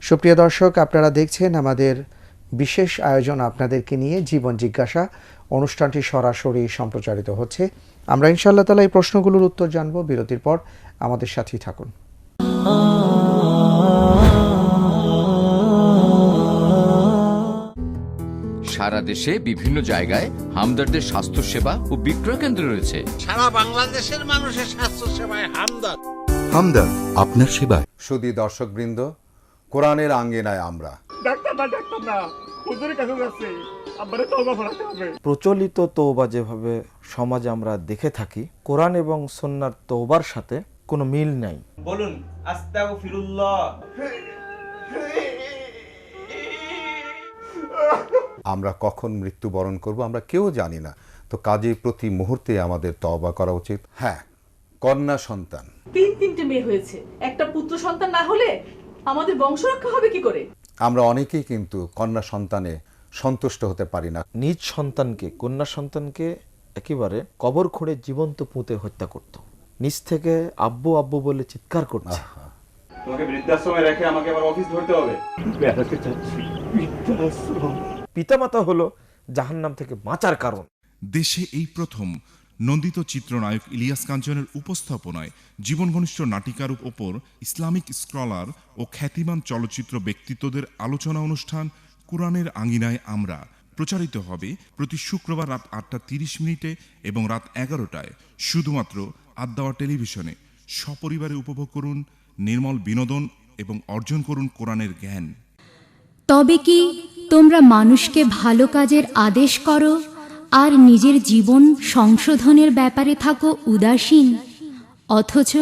সুপ্রিয় দর্শক, আপনারা দেখছেন আমাদের বিশেষ আয়োজন আপনাদেরকে নিয়ে জীবন জিজ্ঞাসা। অনুষ্ঠানটি সরাসরি সম্প্রচারিত হচ্ছে। আমরা ইনশাআল্লাহ তাআলা এই প্রশ্নগুলোর উত্তর জানবো বিরতির পর। আমাদের সাথেই থাকুন। সারা দেশে বিভিন্ন জায়গায় হামদর্দের স্বাস্থ্য সেবা ও বিক্রয় কেন্দ্র রয়েছে। সারা বাংলাদেশের মানুষের স্বাস্থ্য সেবায় হামদর্দ। হামদর্দ আপনার সেবায়। সুধী দর্শকবৃন্দ, কোরআনের আঙ্গিনায় আমরা। প্রচলিত তওবা যেভাবে সমাজে আমরা দেখে থাকি, কোরআন এবং সুন্নাহর তওবার সাথে কোনো মিল নাই। বলুন আস্তাগফিরুল্লাহ। আমরা কখন মৃত্যুবরণ করব আমরা কেউ জানি না, তো কাজেই প্রতি মুহূর্তে আমাদের তওবা করা উচিত। হ্যাঁ, কন্যা সন্তান, 3 মেয়ে হয়েছে, একটা পুত্র সন্তান না হলে আমাদের বংশ রক্ষা হবে কি করে? আমরা অনেকেই কিন্তু কন্যা সন্তানে সন্তুষ্ট হতে পারি না। নিজ সন্তানকে, কন্যা সন্তানকে একেবারে কবর খুঁড়ে জীবন্ত পুঁতে হত্যা করত, নিজ থেকে আব্বু আব্বু বলে চিৎকার করছে। তোমাকে বৃদ্ধাশ্রমে রেখে আমাকে আবার অফিস ধরতে হবে। বেড়াতে চাচ্ছি বৃদ্ধাশ্রম। পিতামাতা হলো জাহান্নাম থেকে বাঁচার কারণ। দেশে এই প্রথম নন্দিত চিত্রনায়ক ইলিয়াস কাঞ্চনের উপস্থাপনায় জীবন ঘনিষ্ঠ নাটিকার ওপর ইসলামিক স্কলার ও খ্যাতিমান চলচ্চিত্র ব্যক্তিত্বদের আলোচনা অনুষ্ঠান কোরআনের আঙ্গিনায় আমরা প্রচারিত হবে প্রতি শুক্রবার রাত 8:30 এবং রাত 11টায় শুধুমাত্র আদ-দাওয়া টেলিভিশনে। সপরিবারে উপভোগ করুন নির্মল বিনোদন এবং অর্জন করুন কোরআনের জ্ঞান। তবে কি তোমরা মানুষকে ভালো কাজের আদেশ করো আর নিজের জীবন সংশোধনের ব্যাপারে থাকো উদাসীন? অথচ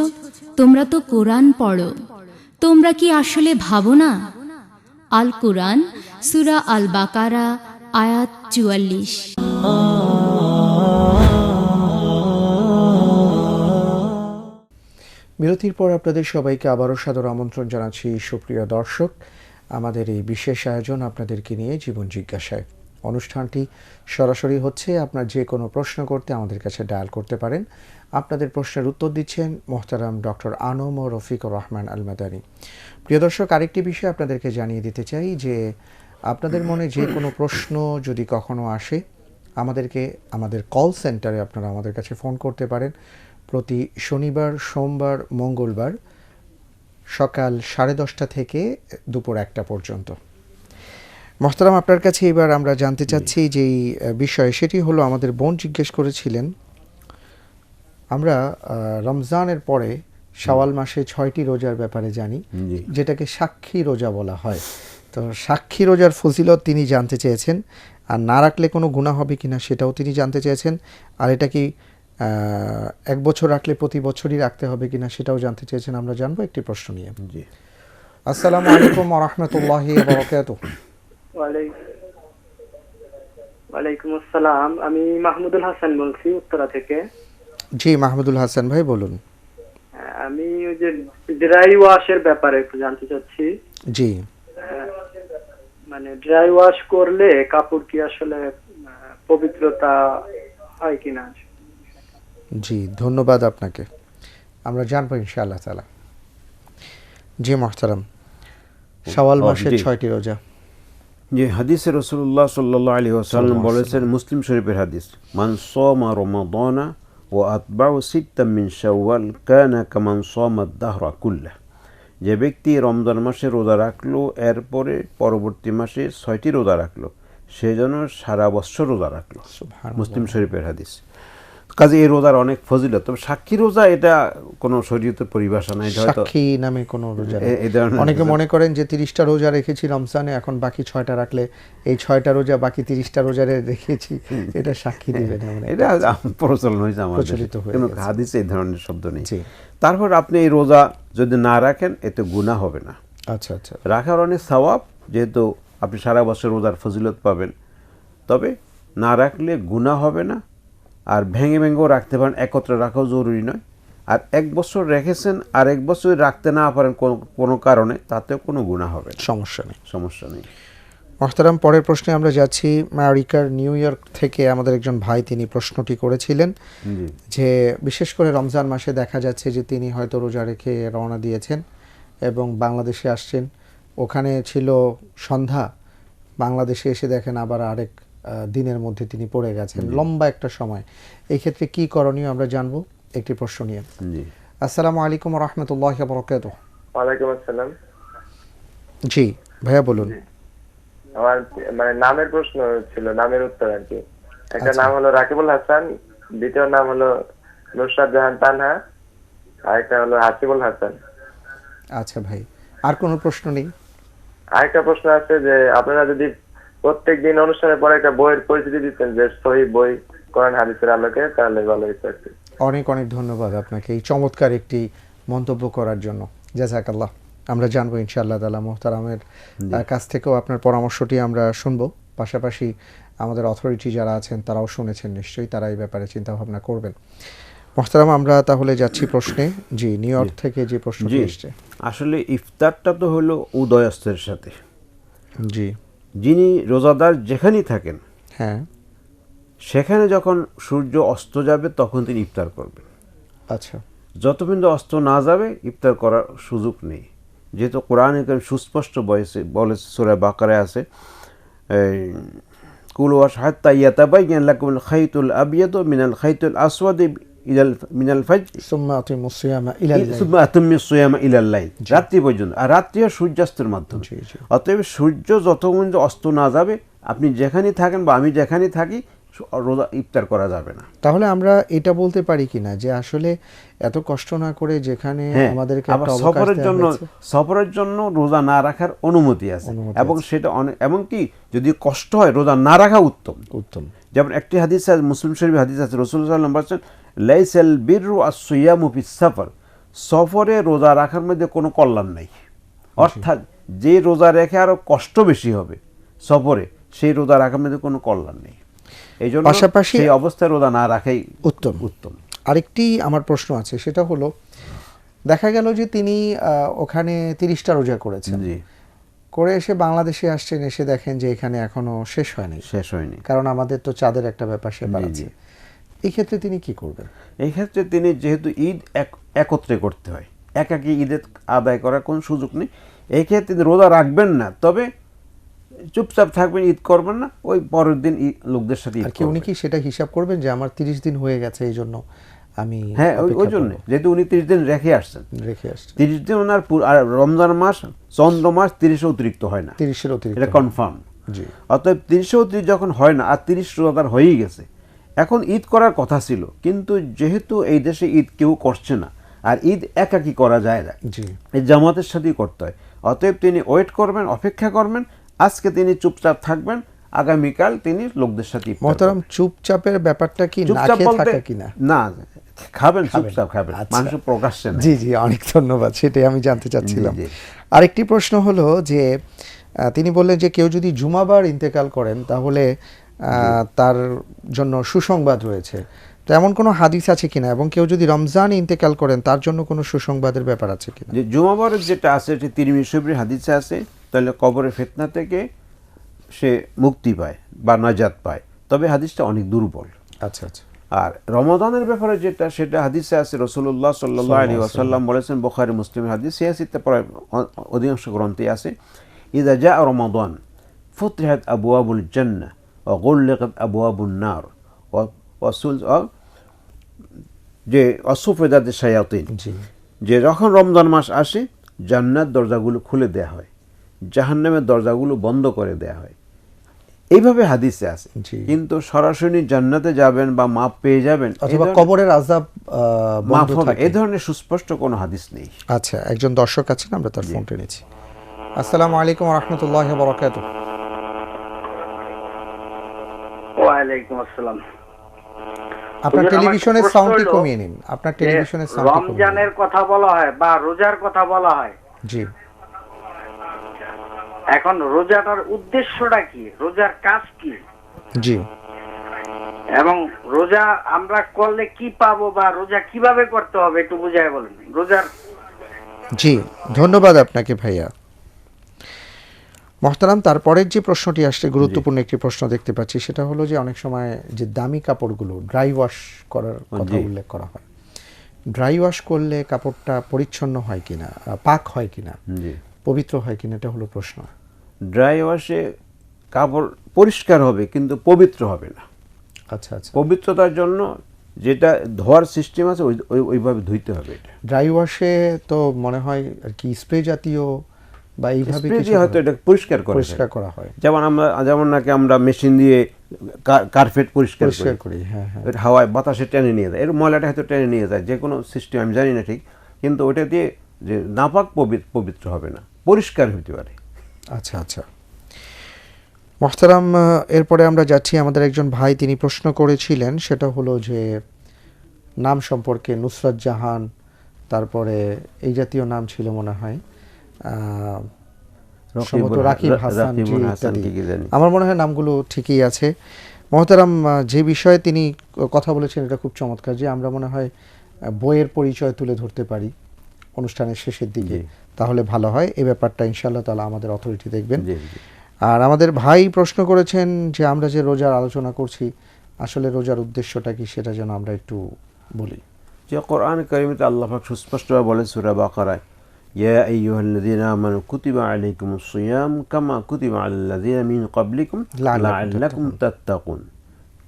তোমরা তো কোরআন পড়ো, তোমরা কি আসলে ভাবো না? আল কোরআন, সূরা আল বাকারা, আয়াত 44। বিরতির পর আপনাদের সবাইকে আবারও সাদর আমন্ত্রণ জানাচ্ছি সুপ্রিয় দর্শক আমাদের এই বিশেষ আয়োজন আপনাদেরকে নিয়ে জীবন জিজ্ঞাসায়। অনুষ্ঠানটি সরাসরি হচ্ছে। আপনার যে কোনো প্রশ্ন করতে আমাদের কাছে ডায়াল করতে পারেন। আপনাদের প্রশ্নের উত্তর দিচ্ছেন মোহতারাম ডক্টর আনম ও রফিকুর রহমান আল মাদানী। প্রিয় দর্শক, আরেকটি বিষয় আপনাদেরকে জানিয়ে দিতে চাই যে আপনাদের মনে যে কোনো প্রশ্ন যদি কখনো আসে আমাদেরকে আমাদের কল সেন্টারে আপনারা আমাদের কাছে ফোন করতে পারেন প্রতি শনিবার, সোমবার, মঙ্গলবার সকাল 10:30 থেকে দুপুর 1টা পর্যন্ত। মোহতারাম, আপনার কাছে এবার আমরা জানতে চাচ্ছি যে বিষয়, সেটি হলো আমাদের বোন জিজ্ঞেস করেছিলেন আমরা রমজানের পরে শাওয়াল মাসে 6টি রোজার ব্যাপারে জানি, যেটাকে সাক্ষী রোজা বলা হয়। তো সাক্ষী রোজার ফজিলত তিনি জানতে চেয়েছেন, আর না রাখলে কোনো গুনাহ হবে কিনা সেটাও তিনি জানতে চেয়েছেন, আর এটা কি 1 বছর রাখলে প্রতি বছরই রাখতে হবে কিনা সেটাও জানতে চেয়েছেন। আমরা জানবো একটি প্রশ্ন নিয়ে। জি, আসসালামু আলাইকুম ওয়া রাহমাতুল্লাহি ওয়া বারাকাতুহু। ওয়ালাইকুম আসসালাম, আমি মাহমুদুল হাসান বলছি উত্তরা থেকে। জি মাহমুদুল হাসান ভাই বলুন। আমি ওই যে ড্রাই ওয়াশের ব্যাপারে একটু জানতে চাচ্ছি। জি, মানে ড্রাই ওয়াশ করলে কাপড় কি আসলে পবিত্রতা হয় কিনা? জি ধন্যবাদ আপনাকে, আমরা জানবো ইনশাআল্লাহ তাআলা। জি মুহতারাম, শাওয়াল মাসের 6টি রোজা। যে হাদিসে রাসূলুল্লাহ সাল্লাল্লাহু আলাইহি ওয়াসাল্লাম বলেছেন, মুসলিম শরীফের হাদিস, মান সামা রমাদানা ওয়া আতবাউ সিত্তাম মিন শাওয়াল কানা কামান সামা আদ-দাহরা কুল্লাহ। যে ব্যক্তি রমজান মাসে রোজা রাখলো, এরপরে পরবর্তী মাসে 6টি রোজা রাখলো, সে যেন সারা বছর রোজা রাখলো। মুসলিম শরীফের হাদিস। কাজে এই রোজার অনেক ফজিলত। তবে সাক্ষী রোজা এটা কোনো শরীয়তের পরিভাষা নাই। সাক্ষী নামে কোনো রোজা অনেকে মনে করেন যে 30টা রোজা রেখেছি রমজানে, এখন বাকি 6টা রাখলে এই 6টা রোজা বাকি 30টা রোজা রেখেছি, এটা সাক্ষী দিবে না। এটা প্রচলন হয়েছে আমাদের, কিন্তু হাদিসে এই ধরনের শব্দ নেই। তারপর আপনি এই রোজা যদি না রাখেন এতে গুনাহ হবে না। আচ্ছা আচ্ছা, রাখার অনেক সওয়াব, যেহেতু আপনি সারা বছর রোজার ফজিলত পাবেন। তবে না রাখলে গুনাহ হবে না। আর ভেঙে ভেঙেও রাখতে পারেন, একত্রে রাখাও জরুরি নয়। আর 1 বছর রেখেছেন আর 1 বছর রাখতে না পারেন কোনো কারণে, তাতেও কোনো গুনাহ হবে না, সমস্যা নেই। মুহতারাম, পরের প্রশ্নে আমরা যাচ্ছি। আমেরিকার নিউ ইয়র্ক থেকে আমাদের একজন ভাই তিনি প্রশ্নটি করেছিলেন যে বিশেষ করে রমজান মাসে দেখা যাচ্ছে যে তিনি হয়তো রোজা রেখে রওনা দিয়েছেন এবং বাংলাদেশে আসছেন, ওখানে ছিল সন্ধ্যা, বাংলাদেশে এসে দেখেন আবার আরেক দিনের মধ্যে তিনি পড়ে গেছেন, লম্বা একটা সময়। এই ক্ষেত্রে কি করণীয় আমরা জানবো একটি প্রশ্ন নিয়ে। আসসালামু আলাইকুম ওয়া রাহমাতুল্লাহি ওয়া বারাকাতুহু। ওয়ালাইকুম আসসালাম। জি ভাইয়া বলুন। আমার মানে নামের প্রশ্ন ছিল, নামের উত্তর আর কি। একটা নাম হলো রাকিবুল হাসান, দ্বিতীয় নাম হলো নুসরাত জাহান তানহা, আর একটা হলো হাসিবুল হাসান। আচ্ছা ভাই, আর কোনো প্রশ্ন নেই? আরেকটা প্রশ্ন আছে যে আপনারা যদি প্রত্যেকদিন অনুষ্ঠানের পরে একটা বইয়ের পরিচিতি দিতেন, যে সহিহ বই কোরআন হাদিসের আলোকে, তাহলে ভালো হতো। অনেক অনেক ধন্যবাদ আপনাকে এই চমৎকার একটি মন্তব্য করার জন্য, জাযাকাল্লাহ। আমরা জানবো ইনশাআল্লাহ তাআলা। মুহতারামের কাছ থেকেও আপনার পরামর্শটি আমরা শুনবো, পাশাপাশি আমাদের অথরিটি যারা আছেন তারাও শুনেছেন নিশ্চয়ই, তারা এই ব্যাপারে চিন্তা ভাবনা করবেন। মুহতারাম, আমরা তাহলে যাচ্ছি প্রশ্নে। জি, নিউ ইয়র্ক থেকে যে প্রশ্নটি এসেছে, আসলে ইফতারটা তো হলো উদয়াস্তের সাথে। জি, যিনি রোজাদার যেখানেই থাকেন, হ্যাঁ, সেখানে যখন সূর্য অস্ত যাবে তখন তিনি ইফতার করবেন। আচ্ছা, যতক্ষণ অস্ত না যাবে ইফতার করার সুযোগ নেই, যেহেতু কোরআনে কারীম সুস্পষ্ট বলেছে, সূরা বাকারায় আছে, কুলু হাত্তা ইয়াতাবায়্যানা লাকুমুল খাইতুল আবয়াদু মিনাল খাইতুল আসওয়াদি মিনাল ফাজর সুম্মা আতিমুস সিয়ামা ইলাল লাইল, রাত্রি পর্যন্ত। আর রাত্রিও সূর্যাস্তের মাধ্যমে। অতএব সূর্য যতক্ষণ অস্ত না যাবে আপনি যেখানেই থাকেন বা আমি যেখানেই থাকি রোজা ইফতার করা যাবে না। তাহলে আমরা এটা বলতে পারি কিনা যে আসলে এত কষ্ট না করে যেখানে আমাদেরকে একটা অবকাশ দেওয়া হয়েছে, সফরের জন্য রোজা না রাখার অনুমতি আছে, এবং সেটা এমনকি যদি কষ্ট হয় রোজা না রাখা উত্তম। যেমন একটি হাদিস আছে, মুসলিম শরীফের হাদিস আছে, রাসূলুল্লাহ সাল্লাল্লাহু আলাইহি ওয়াসাল্লাম বলেছেন, লাইসাল বিররু আস-সিয়ামু ফিস সাফর, সফরে রোজা রাখার মধ্যে কোনো কল্যাণ নাই। অর্থাৎ যে রোজা রেখে আরো কষ্ট বেশি হবে সফরে, সেই রোজা রাখার মধ্যে কোনো কল্যাণ নেই। এই জন্য পাশাপাশি সেই অবস্থায় রোজা না রাখাই উত্তম। আরেকটি আমার প্রশ্ন আছে, সেটা হলো দেখা গেল যে তিনি ওখানে 30টা রোজা করেছেন, করে এসে বাংলাদেশে আসছেন, এসে দেখেন যে এখানে এখনো শেষ হয়নি, কারণ আমাদের তো চাঁদের একটা ব্যাপার সেবার আছে। এই ক্ষেত্রে তিনি কি করবেন? এই ক্ষেত্রে তিনি, যেহেতু ঈদ একত্রে করতে হয়, একাকি ঈদের আদায় করার কোনো সুযোগ নেই, এই ক্ষেত্রে তিনি রোজা রাখবেন না, তবে চুপচাপ থাকবেন, ঈদ করবেন না, ওই পরের দিন লোকদের সাথে ঈদ করবেন। উনি কি সেটা হিসাব করবেন যে আমার 30 দিন হয়ে গেছে, এই জন্য আমি, হ্যাঁ ওই জন্য, যেহেতু উনি 30 দিন রেখে আসছেন, 30 দিন ওনার, আর রমজান মাস চন্দ্র মাস 30 অতিরিক্ত হয় না, 30 অতিরিক্ত, এটা কনফার্ম। অতএব 30 অতিরিক্ত যখন হয় না আর 30 রোজাদার হয়েই গেছে, এখন ঈদ করার কথা ছিল, কিন্তু যেহেতু এই দেশে ঈদ কেউ করছে না, আর ঈদ একাকী করা যায় না, এই জামাতের সাথেই করতে হয়। অতএব তিনি ওয়েট করবেন, অপেক্ষা করবেন, আজকে তিনি চুপচাপ থাকবেন, আগামীকাল তিনি লোকদের সাথে মোহতারাম চুপচাপের ব্যাপারটা কি না খেয়ে থাকা কিনা? না, খাবেন, চুপচাপ খাবেন, মানুষ প্রকাশ্যে না। জি জি, অনেক ধন্যবাদ, সেটাই আমি জানতে চাচ্ছিলাম। আরেকটি প্রশ্ন হলো যে তিনি বললেন যে কেউ যদি জুমাবার ইন্তেকাল করেন তাহলে তার জন্য সুসংবাদ রয়েছে, তো এমন কোনো হাদিস আছে কিনা, এবং কেউ যদি রমজান ইন্তেকাল করেন তার জন্য কোনো সুসংবাদের ব্যাপার আছে কিনা? যে জুমাবারের যেটা আছে এটি তিরমিজি শরীফের হাদিসে আছে, তাহলে কবরের ফিতনা থেকে সে মুক্তি পায় বা নাজাত পায়, তবে হাদিসটা অনেক দুর্বল। আচ্ছা আচ্ছা। আর রমাদানের ব্যাপারে যেটা, সেটা হাদিসে আছে, রাসূলুল্লাহ সাল্লাল্লাহু আলাইহি ওয়াসাল্লাম বলেছেন, বুখারী মুসলিমের হাদিস, সিয়াসিতে প্রায় অধিকাংশ গ্রন্থে আছে, ইযা জাআ রমাদান ফুতিহাত আবওয়াবুল জান্নাহ ওয়া গুল্লিকাত আবওয়াবুন নার যে অসুফেদাত শায়াতিন, যে যখন রমজান মাস আসে জান্নাত দরজাগুলো খুলে দেয়া হয়, জাহান্নামের দরজাগুলো বন্ধ করে দেয়া হয়, এইভাবে হাদিসে আছে। কিন্তু সরাসরি জান্নাতে যাবেন বা মাপ পেয়ে যাবেন অথবা কবরের আযাব মাফ হবে, এই ধরনের সুস্পষ্ট কোনো হাদিস নেই। আচ্ছা, একজন দর্শক আছেন, আমরা তার ফোনটা নিয়েছি। আসসালামু আলাইকুম ওয়া রাহমাতুল্লাহি ওয়া বারাকাতুহু। ওয়া আলাইকুম আসসালাম। আপনার টেলিভিশনের সাউন্ডটি কমিয়ে নিন, আপনার টেলিভিশনের সাউন্ডটি কমিয়ে নিন। রমজানের কথা বলা হয় বা রোজার কথা বলা হয়, জি, এখন রোজাটার উদ্দেশ্যটা কি, রোজার কাজ কি, জি, এবং রোজা আমরা করলে কি পাবো বা রোজা কিভাবে করতে হবে একটু বুঝায় বলেন রোজার। জি, ধন্যবাদ আপনাকে ভাইয়া। মোহতারাম, তারপরের যে প্রশ্নটি আসছে গুরুত্বপূর্ণ একটি প্রশ্ন দেখতে পাচ্ছি, সেটা হলো যে অনেক সময় যে দামি কাপড়গুলো ড্রাই ওয়াশ করার কথা উল্লেখ করা হয়, ড্রাই ওয়াশ করলে কাপড়টা পরিচ্ছন্ন হয় কিনা, পাক হয় কিনা, পবিত্র হয় কিনা, এটা হলো প্রশ্ন। ড্রাই ওয়াশে কাপড় পরিষ্কার হবে কিন্তু পবিত্র হবে না। আচ্ছা আচ্ছা। পবিত্রতার জন্য যেটা ধোয়ার সিস্টেম আছে ওইভাবে ধুইতে হবে। এটা ড্রাই ওয়াশে তো মনে হয় আর কি স্প্রে জাতীয় বা এইভাবে কিছু হয়তো এটা পরিষ্কার করা হয়, যেমন নাকি আমরা মেশিন দিয়ে কার্পেট পরিষ্কার করি, হ্যাঁ হ্যাঁ, হাওয়ায় বাতাসে টেনে নিয়ে যায়, এর ময়লাটা হয়তো টেনে নিয়ে যায়, যে কোনো সিস্টেম আমি জানি না ঠিক, কিন্তু ওটা দিয়ে যে নাপাক পবিত্র হবে না, পরিষ্কার হতে পারে। আচ্ছা আচ্ছা। মোহতারাম, এরপরে আমরা যাচ্ছি, আমাদের একজন ভাই তিনি প্রশ্ন করেছিলেন, সেটা হলো যে নাম সম্পর্কে, নুসরাত জাহান, তারপরে এই জাতীয় নাম ছিল মনে হয়, রাকিব হাসান, আমার মনে হয় নামগুলো ঠিকই আছে। মোহতারাম, যে বিষয়ে তিনি কথা বলেছেন এটা খুব চমৎকার, যে আমরা মনে হয় বইয়ের পরিচয় তুলে ধরতে পারি অনুষ্ঠানের শেষের দিকে, তাহলে ভালো হয়। এই ব্যাপারটা ইনশাআল্লাহ তাআলা আমাদের অথরিটি দেখবেন। আর আমাদের ভাই প্রশ্ন করেছেন যে আমরা যে রোজার আলোচনা করছি, আসলে রোজার উদ্দেশ্যটা কি, সেটা যেন আমরা একটু বলি। যে কোরআন কারীমে আল্লাহ পাক সুস্পষ্টভাবে বলেন সূরা বাকারায়, ইয়া আইয়ুহাল্লাযীনা আমানু কুতিবা আলাইকুমুস সিয়াম কামা কুতিবা আলাল্লাযীনা মিন ক্বাবলিকুম লাআল্লাকুম তাত্তাকুন।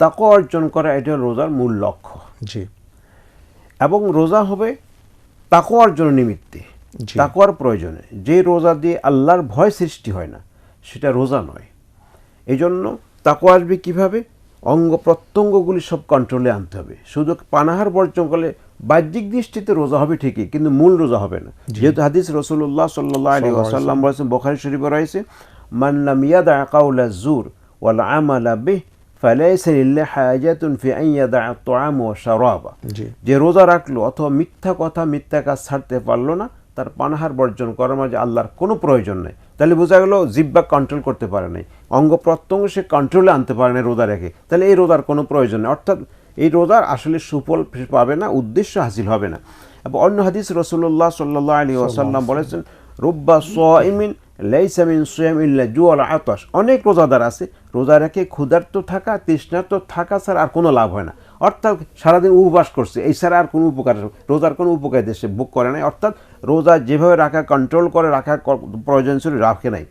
তাকওয়া অর্জন করা এটা রোজার মূল লক্ষ্য। জি। এবং রোজা হবে তাকওয়া অর্জনের নিমিত্তে, তাকওয়ার প্রয়োজনে। যে রোজা দিয়ে আল্লাহর ভয় সৃষ্টি হয় না সেটা রোজা নয়। এই জন্য তাকওয়া আসবে কীভাবে? অঙ্গ প্রত্যঙ্গগুলি সব কন্ট্রোলে আনতে হবে। শুধু পানাহার বর্জন করলে বাহ্যিক দৃষ্টিতে রোজা হবে ঠিকই, কিন্তু মূল রোজা হবে না। যেহেতু হাদিস রাসূলুল্লাহ সাল্লাল্লাহু আলাইহি ওয়াসাল্লাম বলেছেন, বুখারী শরীফে রয়েছে, মান লাম ইয়াদা কাওলা যুর ওয়াল আমালা বিহি ফালাইসা লিল্লাহি হাজাতুন ফি আন ইয়াদা আত-তাআম ওয়া শারাবা। যে রোজা রাখলো অথবা মিথ্যা কথা, মিথ্যা কাজ ছাড়তে পারলো না, তার পানাহার বর্জন করার মাঝে আল্লাহর কোনো প্রয়োজন নেই। তাহলে বোঝা গেল জিহ্বা কন্ট্রোল করতে পারে নাই, অঙ্গ প্রত্যঙ্গ সে কন্ট্রোলে আনতে পারে না রোজা রেখে, তাহলে এই রোজার কোনো প্রয়োজন নেই। অর্থাৎ এই রোজার আসলে সুফল পাবে না, উদ্দেশ্য হাসিল হবে না। এবং অন্য হাদিস রাসূলুল্লাহ সাল্লাল্লাহু আলাইহি ওয়াসাল্লাম বলেছেন, রুব্বা সাইমিন লাইসা মিন সিয়াম ইল্লা জু ওয়াল আতাশ। অনেক রোজাদার আছে রোজা রেখে ক্ষুধার্ত থাকা, তৃষ্ণার্ত থাকা ছাড়া আর কোনো লাভ হয় না। অর্থাৎ সারাদিন উপবাস করছে, এই ছাড়া আর কোনো উপকার, রোজার কোনো উপকার দেশে ভোগ করে নাই। অর্থাৎ রোজা যেভাবে রাখা, কন্ট্রোল করে রাখা প্রয়োজন ছিল, রাখে নাই।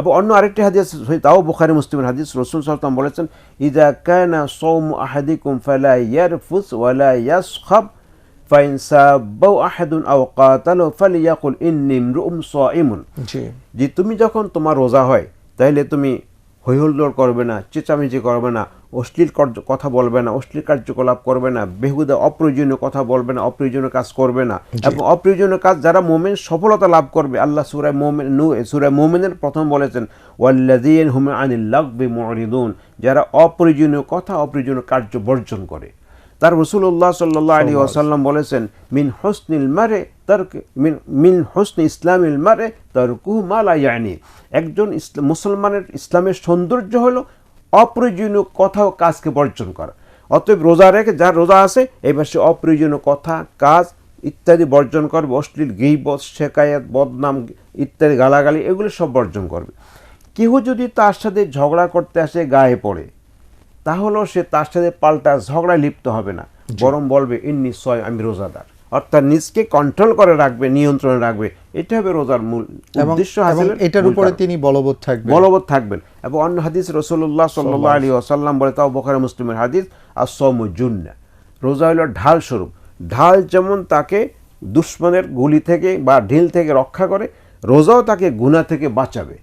এবং অন্য আরেকটি হাদিস, তাও বুখারী মুসলিমের হাদিস, রাসূল সাল্লাল্লাহু আলাইহি ওয়াসাল্লাম বলেছেন, ইযা কানা সাওমু আহাদিকুম ফালা ইয়ারফুস ওয়ালা ইয়াসখাব ফাইন সাবাউ আহাদুন আও কাতালু ফালিয়াকুল ইন্নী ইমরুউম সাইমুন। যে তুমি যখন তোমার রোজা হয় তাহলে তুমি হৈহুল্লোড় করবে না, চেঁচামেচি করবে না, অশ্লীল কথা বলবে না, অশ্লীল কার্যকলাপ করবে না, বেহুদা অপ্রয়োজনীয় কথা বলবে না, অপ্রয়োজনীয় কাজ করবে না। এবং অপ্রয়োজনীয় কাজ যারা মুমিন সফলতা লাভ করবে, আল্লাহ সূরা মুমিনের প্রথম বলেছেন ওয়াল্লাযীনা হুম আনিল লাগবি মুরিদুন, যারা অপ্রয়োজনীয় কথা অপ্রয়োজনীয় কার্য বর্জন করে। তার রাসূলুল্লাহ সাল্লাল্লাহু আলাইহি ওয়াসাল্লাম বলেছেন মিন হুসনি ইসলামিল মার'i তারকুহু মা লা ইয়ানি, একজন মুসলমানের ইসলামের সৌন্দর্য হলো অপ্রয়োজনীয় কথা ও কাজকে বর্জন করা। অতএব রোজা রেখে যার রোজা আছে এবার সে অপ্রয়োজনীয় কথা, কাজ ইত্যাদি বর্জন করবে। অশ্লীল গীবত, শেকায়াত, বদনাম ইত্যাদি গালাগালি এগুলো সব বর্জন করবে। কেউ যদি তার সাথে ঝগড়া করতে আসে গায়ে পড়ে, তাহলেও সে তার সাথে পাল্টা ঝগড়ায় লিপ্ত হবে না, বরং বলবে ইন্নী সয়, আমি রোজাদার। অর্থাৎ নিজকে কন্ট্রোল করে রাখবে, নিয়ন্ত্রণে রাখবে। এটা হবে রোজার মূল উদ্দেশ্য হাসিলের, এটার উপরে তিনি বলবৎ থাকবেন। এবং অন্য হাদিস রাসূলুল্লাহ সাল্লাল্লাহু আলাইহি ওয়াসাল্লাম বলে, তাও বুখারী মুসলিমের হাদিস, আস-সাওমু জুন্নাহ, রোজা হলো ঢাল স্বরূপ। ঢাল যেমন তাকে দুশমনের গুলি থেকে বা ঢিল থেকে রক্ষা করে, রোজাও তাকে গুনাহ থেকে বাঁচাবে।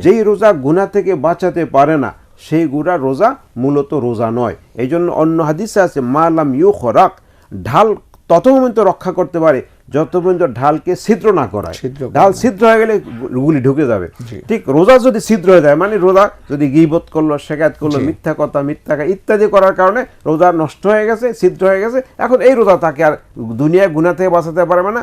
যেই রোজা গুনাহ থেকে বাঁচাতে পারে না, সেই গুনাহ রোজা মূলত রোজা নয়। এই জন্য অন্য হাদিসে আছে মা লাম ইউখরাক, ঢাল তত পর্যন্ত রক্ষা করতে পারে যত পর্যন্ত ঢালকে ছিদ্র না করায়। ঢাল ছিদ্র হয়ে গেলে গুলি ঢুকে যাবে। ঠিক রোজা যদি ছিদ্র হয়ে যায়, মানে রোজা যদি গীবত করলো, শেকায়াত করলো, মিথ্যা কথা, মিথ্যা ইত্যাদি করার কারণে রোজা নষ্ট হয়ে গেছে, ছিদ্র হয়ে গেছে। এখন এই রোজা তাকে আর দুনিয়ায় গুনাহ থেকে বাঁচাতে পারবে না,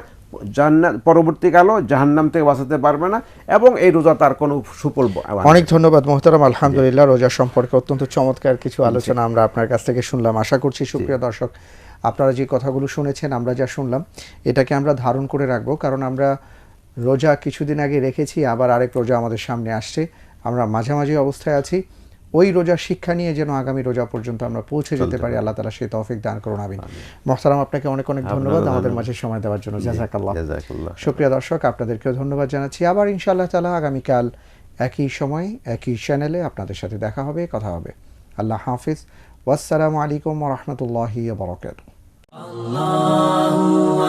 জান্নাত পরবর্তীকালেও জাহান্নাম থেকে বাঁচাতে পারবে না, এবং এই রোজা তার কোনো সুফল। অনেক ধন্যবাদ মোহতারাম। আলহামদুলিল্লাহ, রোজা সম্পর্কে অত্যন্ত চমৎকার কিছু আলোচনা আমরা আপনার কাছ থেকে শুনলাম। আশা করছি সুপ্রিয় দর্শক, আপনারা যে কথাগুলো শুনেছেন, আমরা যা শুনলাম, এটাকে আমরা ধারণ করে রাখবো। কারণ আমরা রোজা কিছুদিন আগে রেখেছি, আবার আরেক রোজা আমাদের সামনে আসছে, আমরা মাঝামাঝি অবস্থায় আছি। ওই রোজার শিক্ষা নিয়ে যেন আগামী রোজা পর্যন্ত আমরা পৌঁছে যেতে পারি, আল্লাহ তাআলা সেই তৌফিক দান করুন, আমিন। মোহতারাম, আপনাকে অনেক অনেক ধন্যবাদ আমাদের মাঝে সময় দেওয়ার জন্য। জাযাকাল্লাহ। সুপ্রিয় দর্শক, আপনাদেরকেও ধন্যবাদ জানাচ্ছি। আবার ইনশাআল্লাহ তাআলা আগামীকাল একই সময় একই চ্যানেলে আপনাদের সাথে দেখা হবে, কথা হবে। আল্লাহ হাফিজ। ওয়াসসালামু আলাইকুম ওয়া রাহমাতুল্লাহি ওয়া বারাকাতুহু। আল্লাহু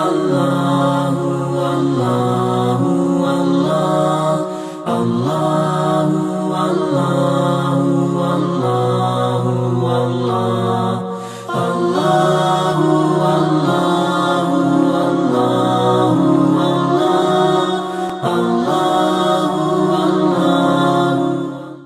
আল্লাহু আল্লাহু আল্লাহু আল্লাহু আল্লাহ।